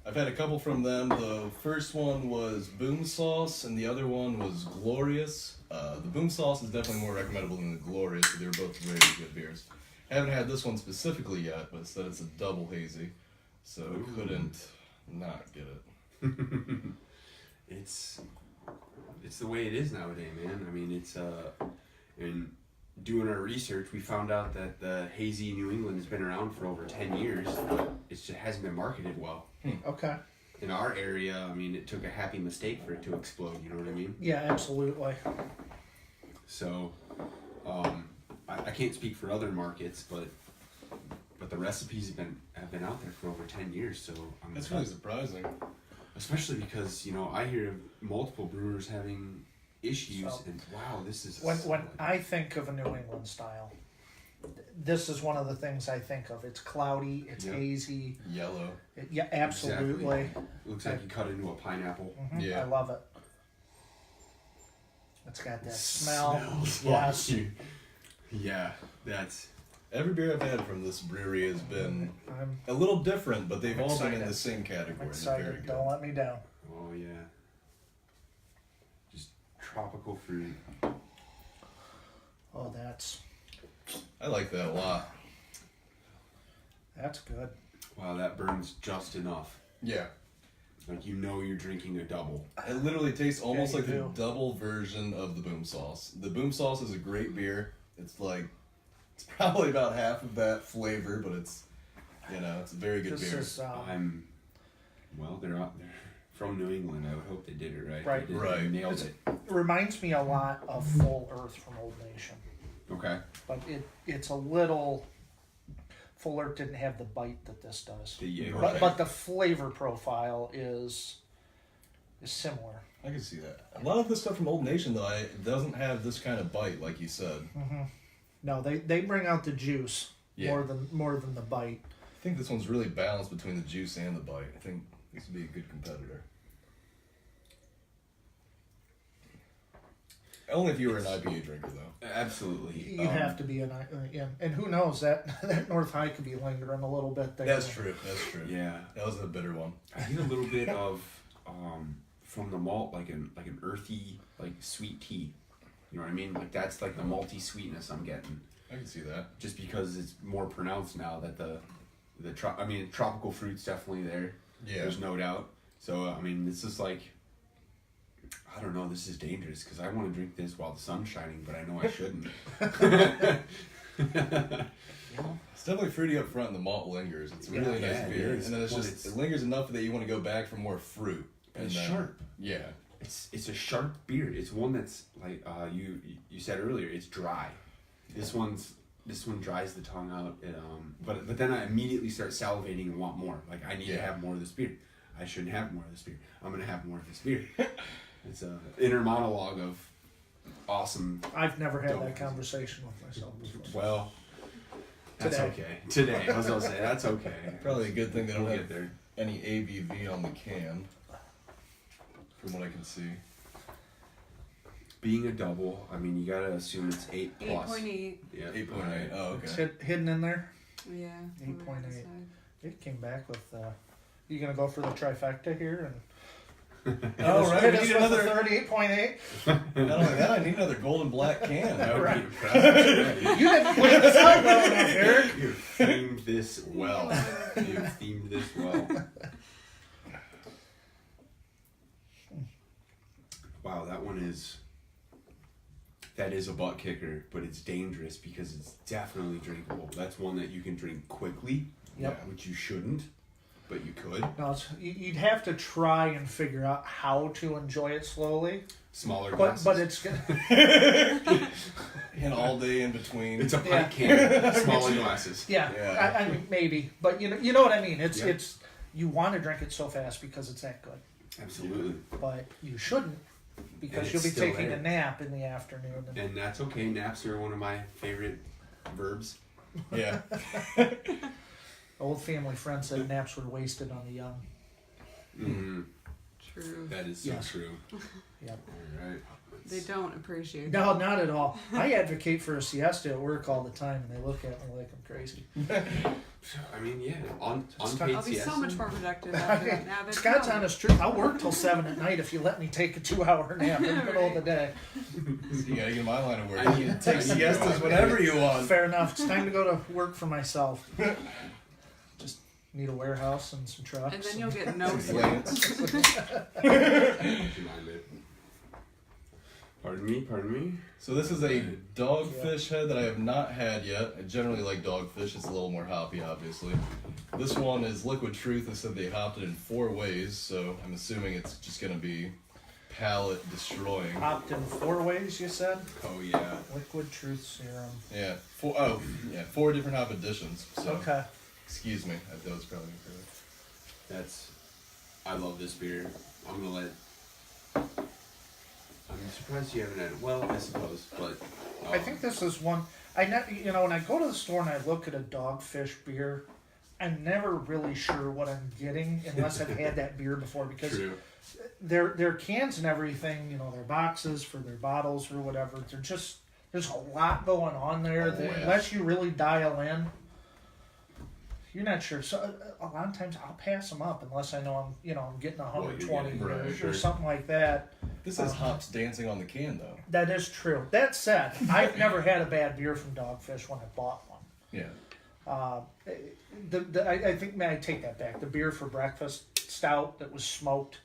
I've had a couple from them. The first one was Boom Sauce, and the other one was Glorious. The Boom Sauce is definitely more recommendable than the Glorious, but they were both very good beers. I haven't had this one specifically yet, but it said it's a double hazy, so I couldn't not get it. It's the way it is nowadays, man. I mean, it's in doing our research, we found out that the hazy New England has been around for over 10 years, but it just hasn't been marketed well. Okay. In our area, I mean, it took a happy mistake for it to explode. You know what I mean? Yeah, absolutely. So, I can't speak for other markets, but the recipes have been out there for over 10 years. So That's really surprising. Especially because, you know, I hear of multiple brewers having issues, and wow, this is When I think of a New England style, this is one of the things I think of. It's cloudy, it's hazy. Yellow. Yeah, absolutely. Exactly. Looks like you cut into a pineapple. Mm-hmm. Yeah. I love it. It's got that smell. Smells Yes. like- yeah, that's Every beer I've had from this brewery has been I'm a little different, but they've all been in excited. the same category. They're excited. very good. Don't let me down. oh yeah, just tropical fruit. Oh, that's I like that a lot. good. Wow, that burns just enough. Yeah. Like, you know, you're drinking a double. It literally tastes almost you like the do. double version of the Boom Sauce. The Boom Sauce is a great beer. It's probably about half of that flavor, but it's a very good This beer. is They're from New England. I would hope they did it right. Right. They did, Right. They nailed It's- it. reminds me a lot of Full Earth from Old Nation, Okay. but it's a little. Full Earth didn't have the bite that this does, Okay. but the flavor profile is similar. I can see that. A lot of the stuff from Old Nation, though, it doesn't have this kind of bite, like you said. Mm-hmm. No, they bring out the juice Yeah. more than the bite. I think this one's really balanced between the juice and the bite. I think this would be a good competitor. Only if you were an IPA drinker, though. Absolutely. You have to be and who knows that North High could be lingering a little bit there. That's true. Yeah. That was a bitter one. I get a little bit of from the malt, like an earthy, like sweet tea. You know what I mean? Like, that's like the malty sweetness I'm getting. I can see that. Just because it's more pronounced now that tropical fruit's definitely there. Yeah. There's no doubt. So I mean, it's just like, I don't know. This is dangerous because I want to drink this while the sun's shining, but I know I shouldn't. It's definitely fruity up front and the malt lingers. It's a really Yeah, nice it beer. is. And then Well, it lingers enough that you want to go back for more fruit. And it's then- sharp. Yeah. It's a sharp beer. It's one that's like you said earlier. It's dry. This one dries the tongue out. But then I immediately start salivating and want more. Like, I need to have more of this beer. I shouldn't have more of this beer. I'm gonna have more of this beer. It's a inner monologue of awesome. I've never had Don't. that conversation with myself before. Well, that's Today. okay. Today, I was gonna say that's okay. Probably a good thing they don't We'll have get there. any ABV on the can. From what I can see. Being a double, I mean, you gotta assume it's 8 plus. 8.8. Yeah, 8.8. Oh, It's okay. hidden in there. Yeah. 8.8. It came back with. You gonna go for the trifecta here and? Oh, right. We need another. 38.8. Not only that, I need another golden black can. That would Right. be impressive. You didn't plan this out well enough, Eric. You've themed this well. You've themed this well. Wow, that is a butt kicker, but it's dangerous because it's definitely drinkable. That's one that you can drink quickly, Yep. which you shouldn't, but you could. No, you'd have to try and figure out how to enjoy it slowly. Smaller But glasses. it's gonna. And all day in between. It's a pint can, smaller glasses. Yeah, Yeah. I mean maybe, but you know what I mean. Yeah. It's you want to drink it so fast because it's that good, Absolutely. but you shouldn't because And you'll be it's still taking there. a nap in the afternoon. And that's okay. Naps are one of my favorite verbs. Yeah. Old family friend said naps were wasted on the young. Mm-hmm. True. That is so Yes. true. Yep. All right. They don't appreciate No, that. not at all. I advocate for a siesta at work all the time, and they look at me like I'm crazy. I mean, yeah, It's unpaid I'll be siesta. so much more productive after that nap. It's Scott's gone. honest truth. I'll work till 7 at night if you let me take a 2-hour nap in the middle of the day. You gotta get in my line of work. I You need- can take I need to siestas go. whenever you want. Fair enough. It's time to go to work for myself. Just need a warehouse and some trucks. And then you'll get no sleep. Lance. Would you mind it? Pardon me. So this is a dogfish head that I have not had yet. I generally like dogfish. It's a little more hoppy, obviously. This one is Liquid Truth. They said they hopped it in 4 ways, so I'm assuming it's just going to be palate destroying. Hopped in 4 ways, you said? Oh yeah. Liquid Truth Serum. Yeah, 4 different hop additions. So Okay. excuse me, that was probably incorrect. I love this beer. I'm gonna let. I'm surprised you haven't had it. Well, I suppose, but. I think this is one. When I go to the store and I look at a dogfish beer, I'm never really sure what I'm getting unless I've had that beer before, because True. their cans and everything, their boxes for their bottles or whatever, they're just, there's a lot going on there that yeah. unless you really dial in, you're not sure. So a lot of times I'll pass them up unless I know I'm getting 120 getting, or, right, or sure. something like that. This has hops dancing on the can, though. That is true. That said, I've never had a bad beer from Dogfish when I bought one. Yeah. I think, may I take that back? The beer for breakfast stout that was smoked.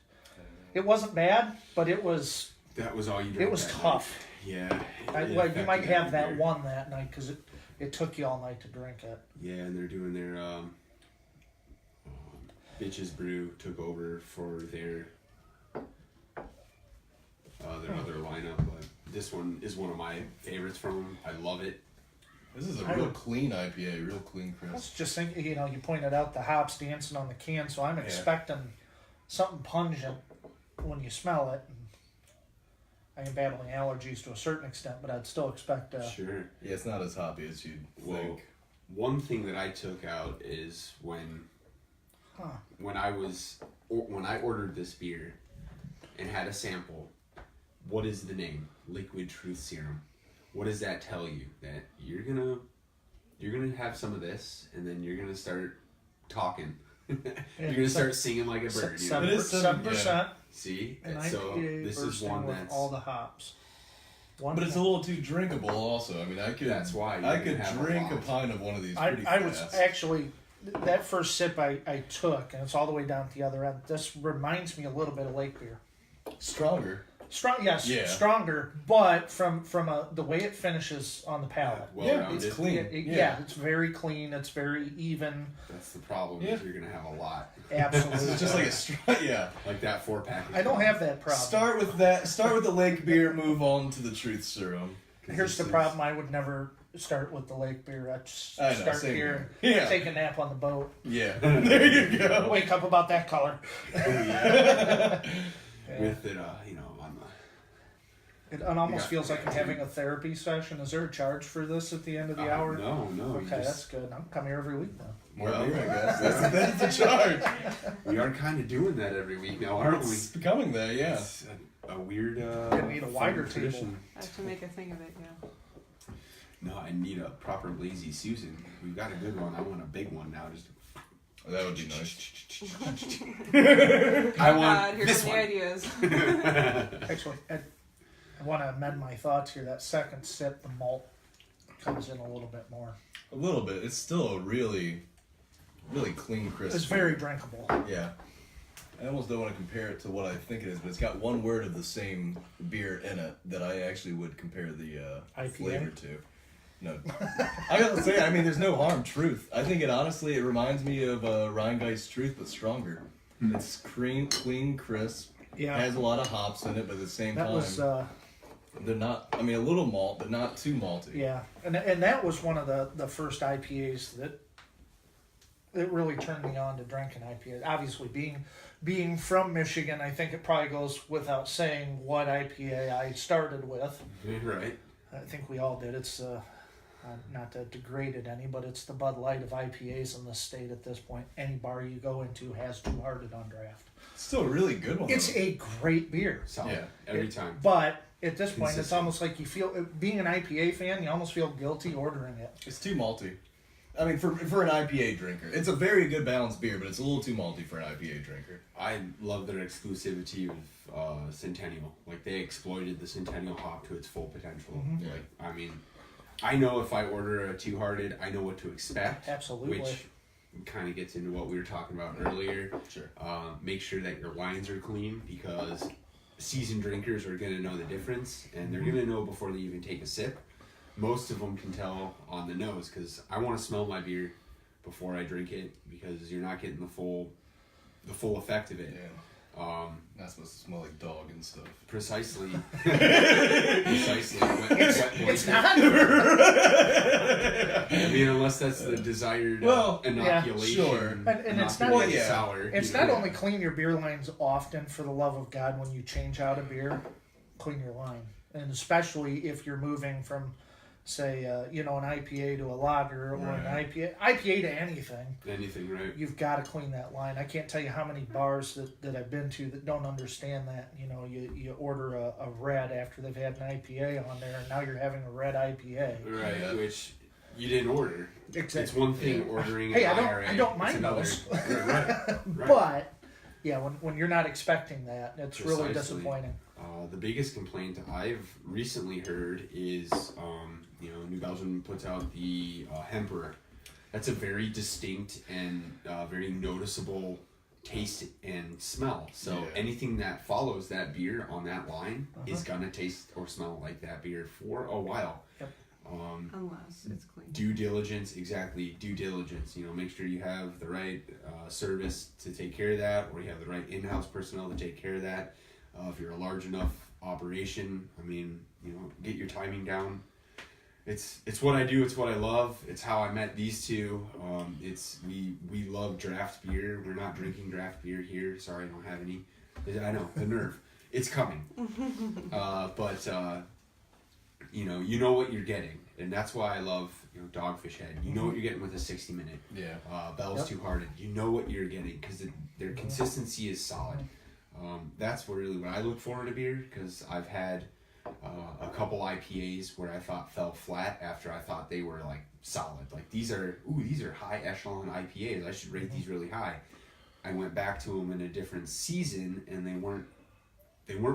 It wasn't bad, but it was That was all you drank. it was that tough. Night. Yeah. It You affected might have every that beer. one that night because it took you all night to drink it. Yeah, and they're doing their Bitches Brew took over for their other lineup, but this one is one of my favorites from them. I love it. This is a real clean IPA, real clean I was crisp. just thinking, you pointed out the hops dancing on the can, so I'm expecting something pungent when you smell it. I am battling allergies to a certain extent, but I'd still expect Sure. Yeah, it's not as hoppy as you'd Well, think. one thing that I took out is when I ordered this beer and had a sample. What is the name? Liquid Truth Serum. What does that tell you? That you're gonna have some of this, and then you're gonna start talking. You're gonna start singing like a bird. You know? It is 7%. See, An so IPA this is bursting one with that's all the hops. One But it's a little too drinkable, also. I mean, I could. That's why I you could have a drink a lot. pint of one of these I pretty was fast. actually, that first sip I took, and it's all the way down at the other end. This reminds me a little bit of lake beer. Stronger. Strong, yes, Yeah. stronger, but from the way it finishes on the palate. well-rounded. it's clean. Yeah, it's very clean. It's very even. That's the problem. Yeah. Is you're gonna have a lot. Absolutely. It's just like a yeah. Like that 4-pack. I don't have that problem. Start with that. Start with the lake beer. Move on to the truth serum. Here's the problem. I would never start with the lake beer. I'd just I know, start same here, here. Yeah. take a nap on the boat, Yeah. There you go. wake up about that color. With it, on the. It almost Yeah. feels like I'm having a therapy session. Is there a charge for this at the end of the hour? No. you Okay, just- that's good. I'll come here every week now. More Well, beer, I guess. That's the charge. We are kind of doing that every week now, aren't we? It's becoming there, yeah. It's a weird. Gonna need a fun wider tradition. I have to make a thing of it, yeah. No, I need a proper lazy Susan. We've got a good one. I want a big one now. Just. That would be nice. I God, want here this come one. the ideas. Actually, I want to amend my thoughts here. That second sip, the malt comes in a little bit more. A little bit. It's still a really, really clean crisp. It's very drinkable. Yeah. I almost don't want to compare it to what I think it is, but it's got one word of the same beer in it that I actually would compare the IPA? flavor to. No. I gotta say, I mean, there's no harm. Truth. I think it reminds me of Rheingeist Truth, but stronger. It's clean, crisp. Yeah. Has a lot of hops in it, but at the same That time, was they're not. I mean, a little malt, but not too malty. yeah, and that was one of the first IPAs that it really turned me on to drinking IPAs. Obviously, being from Michigan, I think it probably goes without saying what IPA I started with. Right. I think we all did. It's not to degrade it any, but it's the Bud Light of IPAs in the state at this point. Any bar you go into has Two Hearted on draft. Still a really good one. It's though. a great beer. Solid. Yeah. Every time. But at this point, it's Consistent. almost like you feel, being an IPA fan, you almost feel guilty ordering it. It's too malty. I mean, for an IPA drinker, it's a very good balanced beer, but it's a little too malty for an IPA drinker. I love their exclusivity of Centennial. Like, they exploited the Centennial hop to its full potential. Mhm. Yeah. Like, I mean, I know if I order a Two Hearted, I know what to expect. Absolutely. Which kind of gets into what we were talking about earlier. Sure. Make sure that your lines are clean, because seasoned drinkers are going to know the difference, and they're going to know before they even take a sip. Most of them can tell on the nose, because I want to smell my beer before I drink it, because you're not getting the full effect of it. Yeah. Not supposed to smell like dog and stuff. Precisely. Precisely. It's not. I mean, unless that's the desired inoculation. sure. And it's not- inoculated yeah. sour. It's you not know. only clean your beer lines often, for the love of God, when you change out a beer, clean your line. And especially if you're moving from, say, an IPA to a lager, or an IPA to anything, Anything, right? you've got to clean that line. I can't tell you how many bars that I've been to that don't understand that. You order a red after they've had an IPA on there, and now you're having a red IPA. Right, Yeah. which you didn't order. Exactly. It's one thing ordering Hey, an I don't- IRA. I don't It's mind another. those. Right. But yeah, when you're not expecting that, it's really Precisely. disappointing. The biggest complaint I've recently heard is, New Belgium puts out the Hemperor. That's a very distinct and very noticeable taste and smell. So Yeah. anything that follows that beer on that line is gonna taste or smell like that beer for a while. Yep. Unless it's clean. Due diligence, exactly. Due diligence. Make sure you have the right service to take care of that, or you have the right in-house personnel to take care of that. If you're a large enough operation, get your timing down. It's what I do. It's what I love. It's how I met these two. We love draft beer. We're not drinking draft beer here. Sorry, I don't have any. I know the nerve. It's coming. But you know what you're getting, and that's why I love Dogfish Head. You know what you're getting with a 60-minute. Yeah. Bell's Yep. Two Hearted. You know what you're getting, because their consistency is solid. That's really what I look for in a beer, because I've had a couple IPAs where I thought fell flat after I thought they were like solid. Like these are high echelon IPAs. I should rate these really high. I went back to them in a different season, and they weren't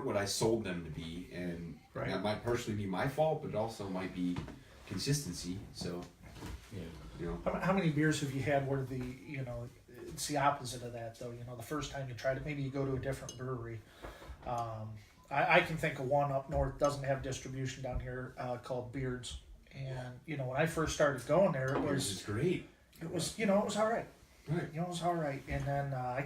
what I sold them to be, and Right. that might partially be my fault, but it also might be consistency. So, Yeah. How many beers have you had where it's the opposite of that, though? The first time you tried it, maybe you go to a different brewery. I can think of one up north, doesn't have distribution down here, called Beards. And, when I first started going there, it Yours is was great. it was all right. Right. It was all right. And then I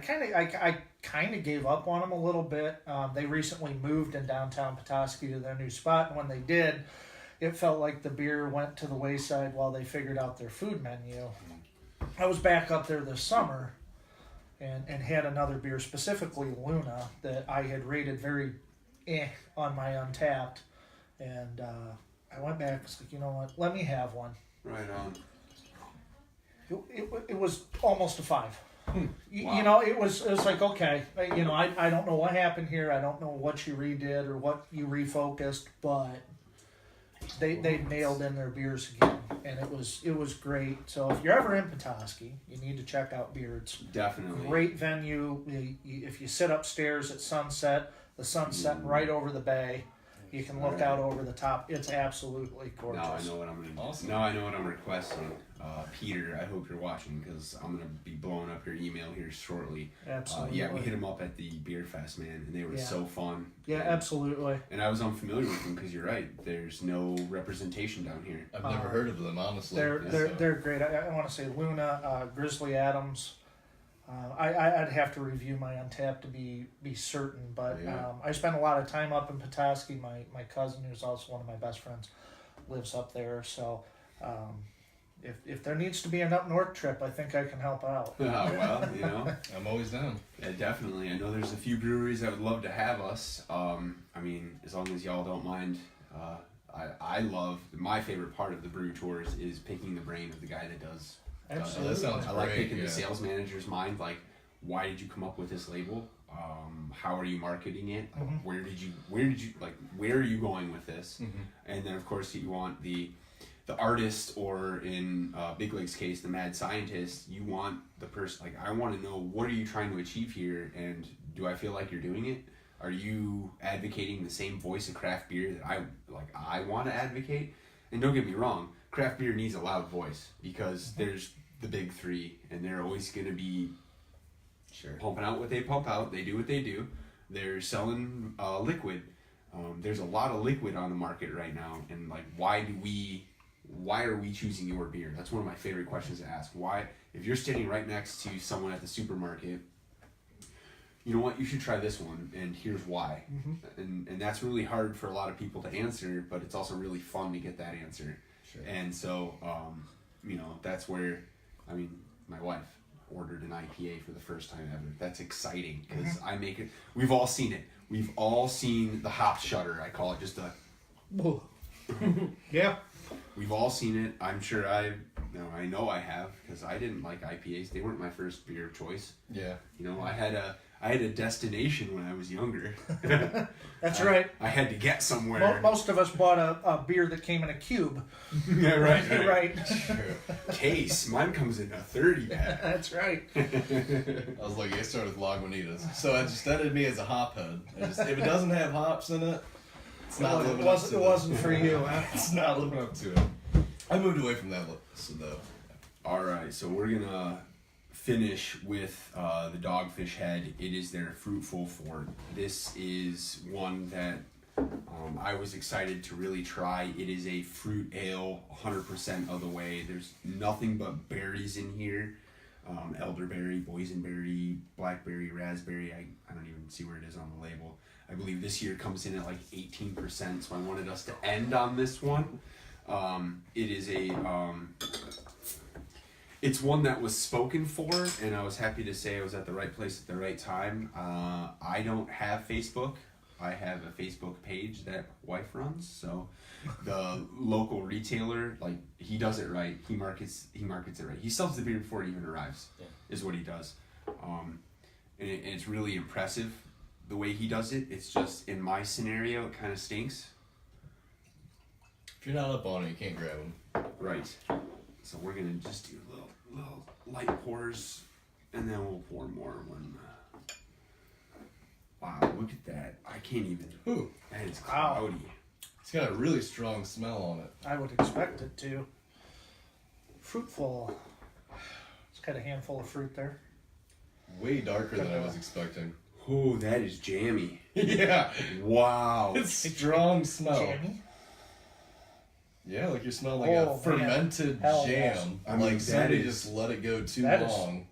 kind of gave up on them a little bit. They recently moved in downtown Petoskey to their new spot, and when they did, it felt like the beer went to the wayside while they figured out their food menu. I was back up there this summer and had another beer, specifically Luna, that I had rated very on my Untapped. And I went back, it's like, you know what, let me have one. Right on. It was almost a 5. Wow. It was like, okay, I don't know what happened here. I don't know what you redid or what you refocused, but they nailed in their beers again, and it was great. So if you're ever in Petoskey, you need to check out Beards. Definitely. Great venue. If you sit upstairs at sunset, the sun's setting right over the bay. You can look out over the top. It's absolutely gorgeous. Now I know what I'm gonna. Awesome. Now I know what I'm requesting. Peter, I hope you're watching, because I'm gonna be blowing up your email here shortly. Absolutely. Yeah, we hit him up at the Beer Fest, man, and they were Yeah. so fun. Yeah, and, absolutely. And I was unfamiliar with them, because you're right. There's no representation down here. I've never heard of them, honestly. They're great. I want to say Luna, Grizzly Adams. I'd have to review my Untapped to be certain, but Yeah. I spent a lot of time up in Petoskey. My cousin, who's also one of my best friends, lives up there. So if there needs to be an up north trip, I think I can help out. Well, you know. I'm always down. Yeah, definitely. I know there's a few breweries that would love to have us. I mean, as long as y'all don't mind. I love, my favorite part of the brew tours is picking the brain of the guy that does. Absolutely. That sounds I like great, picking yeah. the sales manager's mind. Like, why did you come up with this label? How are you marketing it? Where are you going with this? And then of course you want the artist, or in Big League's case, the mad scientist. You want the person, like, I want to know, what are you trying to achieve here, and do I feel like you're doing it? Are you advocating the same voice of craft beer that I want to advocate? And don't get me wrong, craft beer needs a loud voice, because there's the big three, and they're always going to be pumping out what they pump out. They do what they do. They're selling liquid. There's a lot of liquid on the market right now, and like, why are we choosing your beer? That's one of my favorite questions to ask. Why, if you're standing right next to someone at the supermarket, you know what, you should try this one, and here's why. And that's really hard for a lot of people to answer, but it's also really fun to get that answer. Sure. And so, you know, that's where, I mean, my wife ordered an IPA for the first time ever. That's exciting, because I make it. We've all seen it. We've all seen the hop shutter. I call it just a. Yeah. We've all seen it. I'm sure I know I have, because I didn't like IPAs. They weren't my first beer choice. Yeah. You know, I had a destination when I was younger. That's right. I had to get somewhere. Most of us bought a beer that came in a cube. Yeah, right. Right. Case. Mine comes in a 30 pack. That's right. I was like, I started with Lagunitas. So I just studied me as a hop head. If it doesn't have hops in it, it's not living up to it. It wasn't for you, huh? It's not living up to it. I moved away from that so though. All right, so we're gonna finish with the Dogfish Head. It is their Fruitful Fort. This is one that I was excited to really try. It is a fruit ale, 100% of the way. There's nothing but berries in here. Elderberry, boysenberry, blackberry, raspberry. I don't even see where it is on the label. I believe this year comes in at like 18%, so I wanted us to end on this one. It is it's one that was spoken for, and I was happy to say I was at the right place at the right time. I don't have Facebook. I have a Facebook page that wife runs, so the local retailer, like, he does it right. He markets it right. He sells the beer before it even arrives, is what he does. And it's really impressive the way he does it. It's just, in my scenario, it kind of stinks. If you're not up on it, you can't grab them. Right. So we're gonna just do little light pours, and then we'll pour more when. Wow, look at that! I can't even. Ooh, That is Wow. cloudy. it's got a really strong smell on it. I would expect it to. Fruitful. It's got a handful of fruit there. Way darker than I was expecting. Oh, that is jammy. Yeah, Wow. it's strong smell. Jammy. Yeah, like you're smelling like Oh, a man. fermented Hell jam. yes. I mean, Like that somebody is- just let it go too that is- long.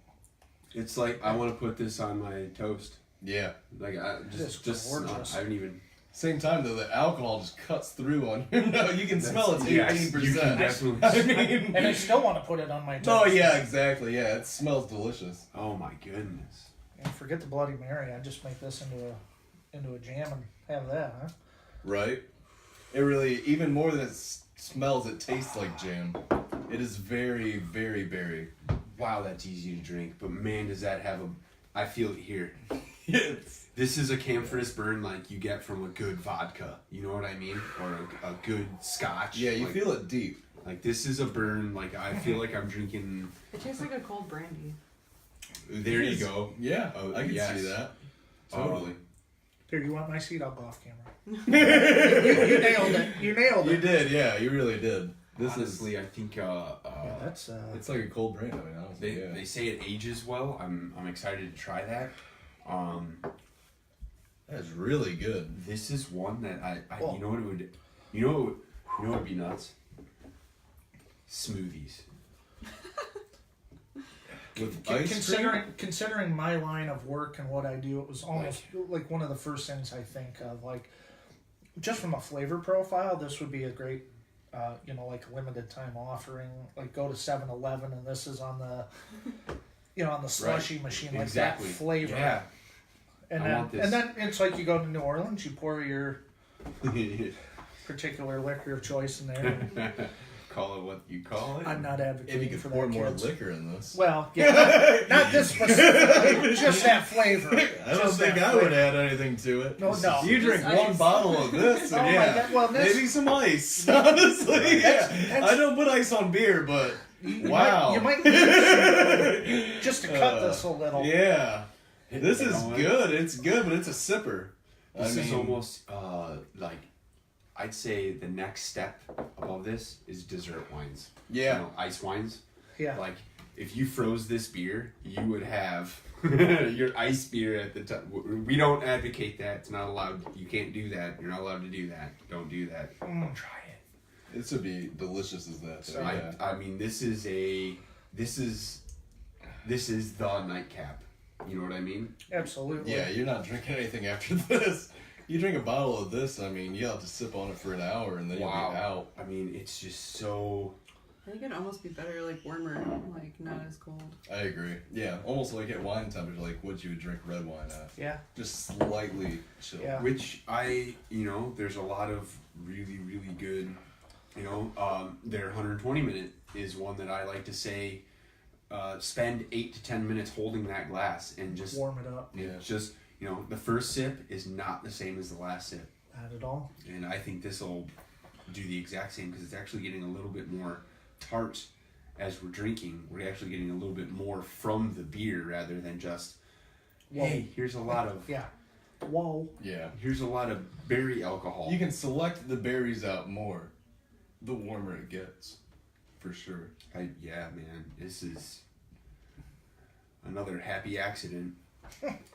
It's like, I want to put this on my toast. Yeah. Like, I just gorgeous. I haven't even. Same time though, the alcohol just cuts through on you. No, you can smell it's Yes, 18%. you can definitely. I mean, And I still want to put it on my toast. oh yeah, exactly. Yeah, it smells delicious. Oh my goodness. And forget the Bloody Mary. I just make this into a jam and have that, huh? Right. It really, even more than it smells, it tastes like jam. It is very, very berry. Wow, that's easy to drink, but man, does that have a. I feel it here. It's, This is a camphorous burn like you get from a good vodka. You know what I mean? Or a good scotch. yeah, you like, feel it deep. Like, this is a burn. Like, I feel like I'm drinking. It tastes like a cold brandy. There you go. Yeah, Oh, I can yes. see that. Totally. Here, you want my seat? I'll go off camera. you nailed it. You nailed You it. did, yeah, you really did. This Honestly, I think Yeah, that's it's like a cold brand. I mean, honestly, they yeah. they say it ages well. I'm excited to try that. That's really good. This is one that I Oh. you know what it would, you know what would be nuts? Smoothies. With ice cream? Considering my line of work and what I do, it was almost like one of the first things I think of. Like, just from a flavor profile, this would be a great like a limited time offering, like go to 7-Eleven and this is on the, on the slushy machine, like Exactly. that flavor. Yeah. And I then, want this. and then it's like you go to New Orleans, you pour your particular liquor of choice in there. Call it what you call it. I'm not If advocating you could for pour that, more kids. liquor in this. Well, yeah, not this specifically, just that flavor. I don't Just think that I would flavor. add anything to it. No. You drink Just one ice. bottle of this, Oh and my yeah, God, well, this- maybe some ice. Honestly, That's- I don't put ice on beer, but You wow, might need to, just to cut this a little. Yeah, this You is know what? good. It's good, but it's a sipper. This I is mean, almost like I'd say the next step above this is dessert wines. Yeah. You know, ice wines. Yeah. Like if you froze this beer, you would have your ice beer at the time. We don't advocate that. It's not allowed. You can't do that. You're not allowed to do that. Don't do that. Try it. this would be delicious as that. So yeah. I mean, this is the nightcap. You know what I mean? Absolutely. Yeah, you're not drinking anything after this. You drink a bottle of this, I mean, you have to sip on it for an hour and then you'll be out. I mean, it's just so. I think it'd almost be better, like warmer, like not as cold. I agree. Yeah, almost like at wine temperature, like what you would drink red wine at. Yeah. Just slightly chill. Yeah. Which there's a lot of really, really good, their 120 minute is one that I like to say, spend 8 to 10 minutes holding that glass and just Warm it up. Yeah. just, the first sip is not the same as the last sip. Not at all. And I think this will do the exact same because it's actually getting a little bit more tart as we're drinking. We're actually getting a little bit more from the beer rather than just, Whoa. hey, here's a lot of Yeah. Whoa. Yeah. here's a lot of berry alcohol. You can select the berries out more, the warmer it gets. For sure. Yeah, man, this is another happy accident.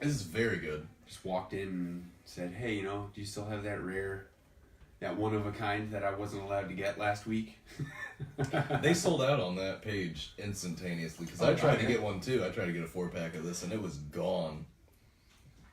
This is very good. Just walked in and said, hey, do you still have that one of a kind that I wasn't allowed to get last week? They sold out on that page instantaneously because Oh, I tried to yeah. get one too. I tried to get a 4-pack of this and it was gone.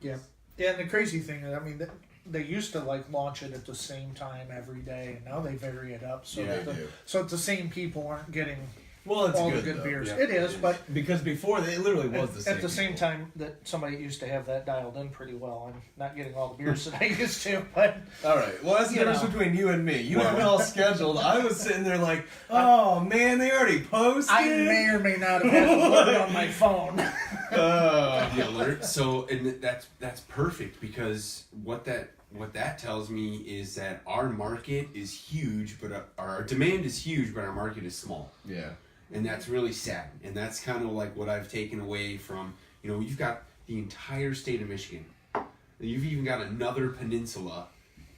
Yeah. Yeah, and the crazy thing is, I mean, they used to like launch it at the same time every day, and now they vary it up so Yeah, that they do. so that the same people aren't getting Well, it's all good, the good though. beers. Yeah, it is, it but is. Because before it literally was the same. at the same people. time that somebody used to have that dialed in pretty well. I'm not getting all the beers that I used to, but All right. Well, that's the You difference know. between you and me. You have it all scheduled. I was sitting there like, oh man, they already posted. I may or may not have had an alert on my phone. The alert. So, and that's perfect because what that tells me is that our market is huge, but our demand is huge, but our market is small. Yeah. And that's really sad. And that's kind of like what I've taken away from, you've got the entire state of Michigan. You've even got another peninsula,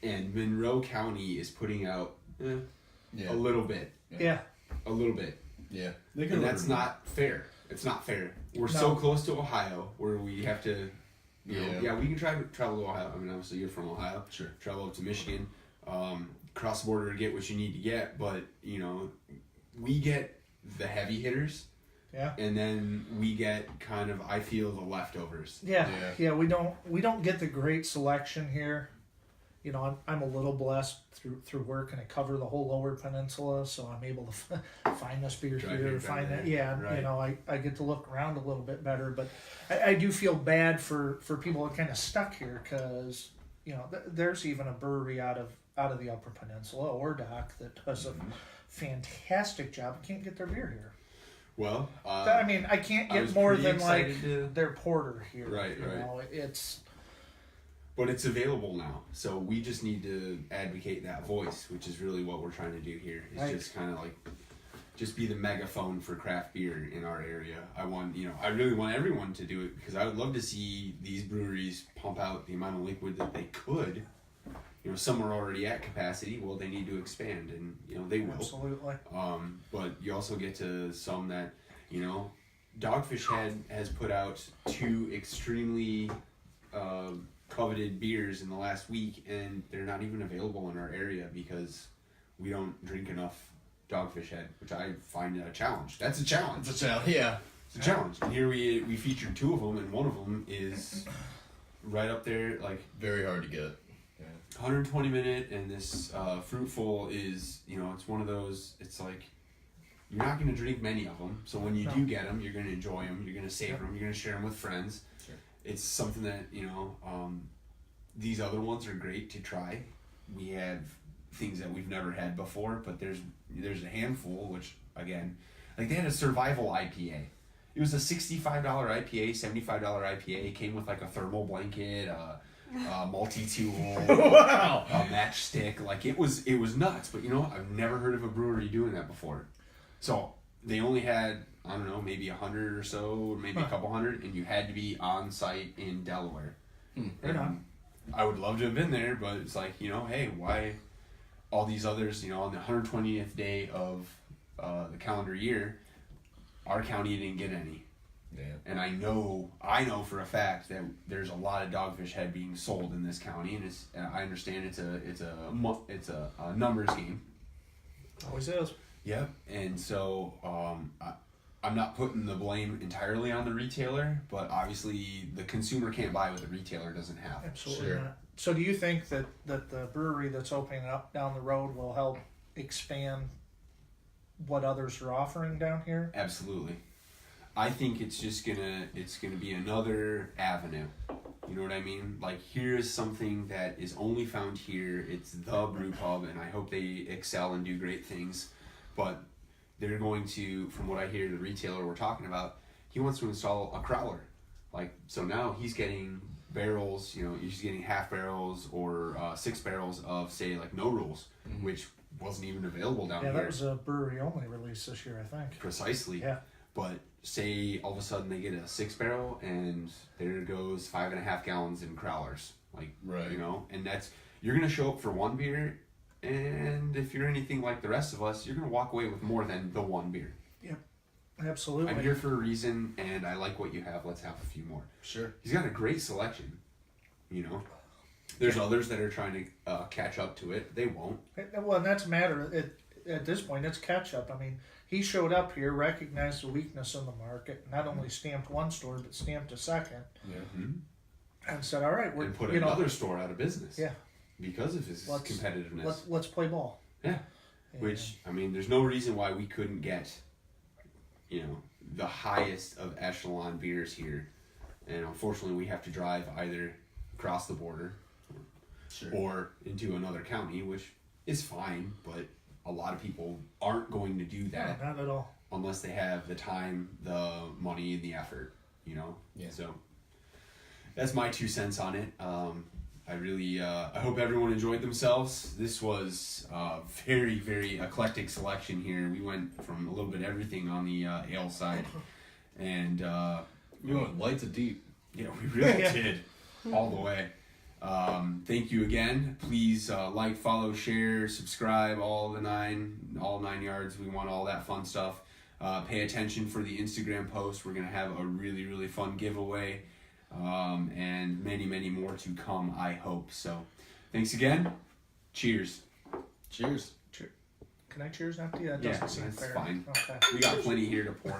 and Monroe County is putting out Yeah. a little bit. Yeah. A little bit. Yeah. And that's not fair. It's not fair. We're so No. close to Ohio where we have to, Yeah. we can travel to Ohio. I mean, obviously you're from Ohio. Sure. Travel up to Michigan, cross the border to get what you need to get. But, we get the heavy hitters. Yeah. And then we get kind of, I feel, the leftovers. Yeah. Yeah. Yeah, we don't get the great selection here. I'm a little blessed through work, and I cover the whole Lower Peninsula, so I'm able to find this beer Drive here, here, find drive that. there. Yeah, Right. I get to look around a little bit better, but I do feel bad for people that are kind of stuck here because there's even a brewery out of the Upper Peninsula, or Dock, that does a fantastic job. Can't get their beer here. Well, I mean, I can't I get was more pretty than like excited to- their porter here. Right, right. It's but it's available now. So we just need to advocate that voice, which is really what we're trying to do here. Is Right. just kind of like, just be the megaphone for craft beer in our area. I really want everyone to do it because I would love to see these breweries pump out the amount of liquid that they could. Some are already at capacity. Well, they need to expand, and they will. absolutely. But you also get to some that, Dogfish Head has put out 2 extremely coveted beers in the last week, and they're not even available in our area because we don't drink enough Dogfish Head, which I find a challenge. That's a challenge. It's a challenge. Yeah. It's a challenge. And here we featured 2 of them, and one of them is right up there, like Very hard to get. Yeah. 120 minute, and this fruitful is, it's one of those. It's like you're not going to drink many of them, so when you do get them, you're going to enjoy them. You're going to savor them. You're going to share them with friends. Sure. It's something that these other ones are great to try. We have things that we've never had before, but there's a handful, which again, like they had a survival IPA. It was a $65 IPA, $75 IPA. It came with like a thermal blanket, a multi-tool, Wow. a matchstick. Like it was nuts. But I've never heard of a brewery doing that before. So they only had, I don't know, maybe 100 or so, maybe a couple hundred, and you had to be on site in Delaware. Right on. I would love to have been there, but it's like, hey, why all these others, on the 120th day of the calendar year, our county didn't get any. Yeah. And I know for a fact that there's a lot of Dogfish Head being sold in this county, and I understand it's a numbers game. Always is. Yep. And so I'm not putting the blame entirely on the retailer, but obviously the consumer can't buy what the retailer doesn't have. Absolutely Sure. not. So do you think that the brewery that's opening up down the road will help expand what others are offering down here? Absolutely. I think it's gonna be another avenue. You know what I mean? Like, here's something that is only found here. It's the brew pub, and I hope they excel and do great things. But they're going to, from what I hear, the retailer we're talking about, he wants to install a crowler. Like, so now he's getting barrels, he's getting half barrels or 6 barrels of, say, like No Rules, which wasn't even available down Yeah, here. that was a brewery only release this year, I think. Precisely. Yeah. But say all of a sudden they get a 6 barrel and there goes 5.5 gallons in crowlers. Like, Right. and that's, you're going to show up for one beer, and if you're anything like the rest of us, you're going to walk away with more than the one beer. Yep. Absolutely. I'm here for a reason, and I like what you have. Let's have a few more. Sure. He's got a great selection, There's others that are trying to catch up to it. They won't. Well, and that's a matter. At this point, it's catch up. I mean, he showed up here, recognized the weakness in the market, not only stamped one store, but stamped a second, Yeah. and said, all right, we're And put another store out of business. Yeah. Because of his competitiveness. Let's play ball. Yeah. Which, I mean, there's no reason why we couldn't get, the highest of echelon beers here. And unfortunately, we have to drive either across the border Sure. or into another county, which is fine, but a lot of people aren't going to do that No, not at all. unless they have the time, the money, and the effort, Yeah. So that's my 2 cents on it. I really, I hope everyone enjoyed themselves. This was a very, very eclectic selection here. We went from a little bit everything on the ale side, and We went light to deep. yeah, we really did all the way. Thank you again. Please like, follow, share, subscribe, all 9 yards. We want all that fun stuff. Pay attention for the Instagram post. We're gonna have a really, really fun giveaway. And many, many more to come, I hope. So, thanks again. Cheers. Cheers. Can I cheers now to you? That Yeah, doesn't seem that's fair. fine. Okay. We got plenty here to pour.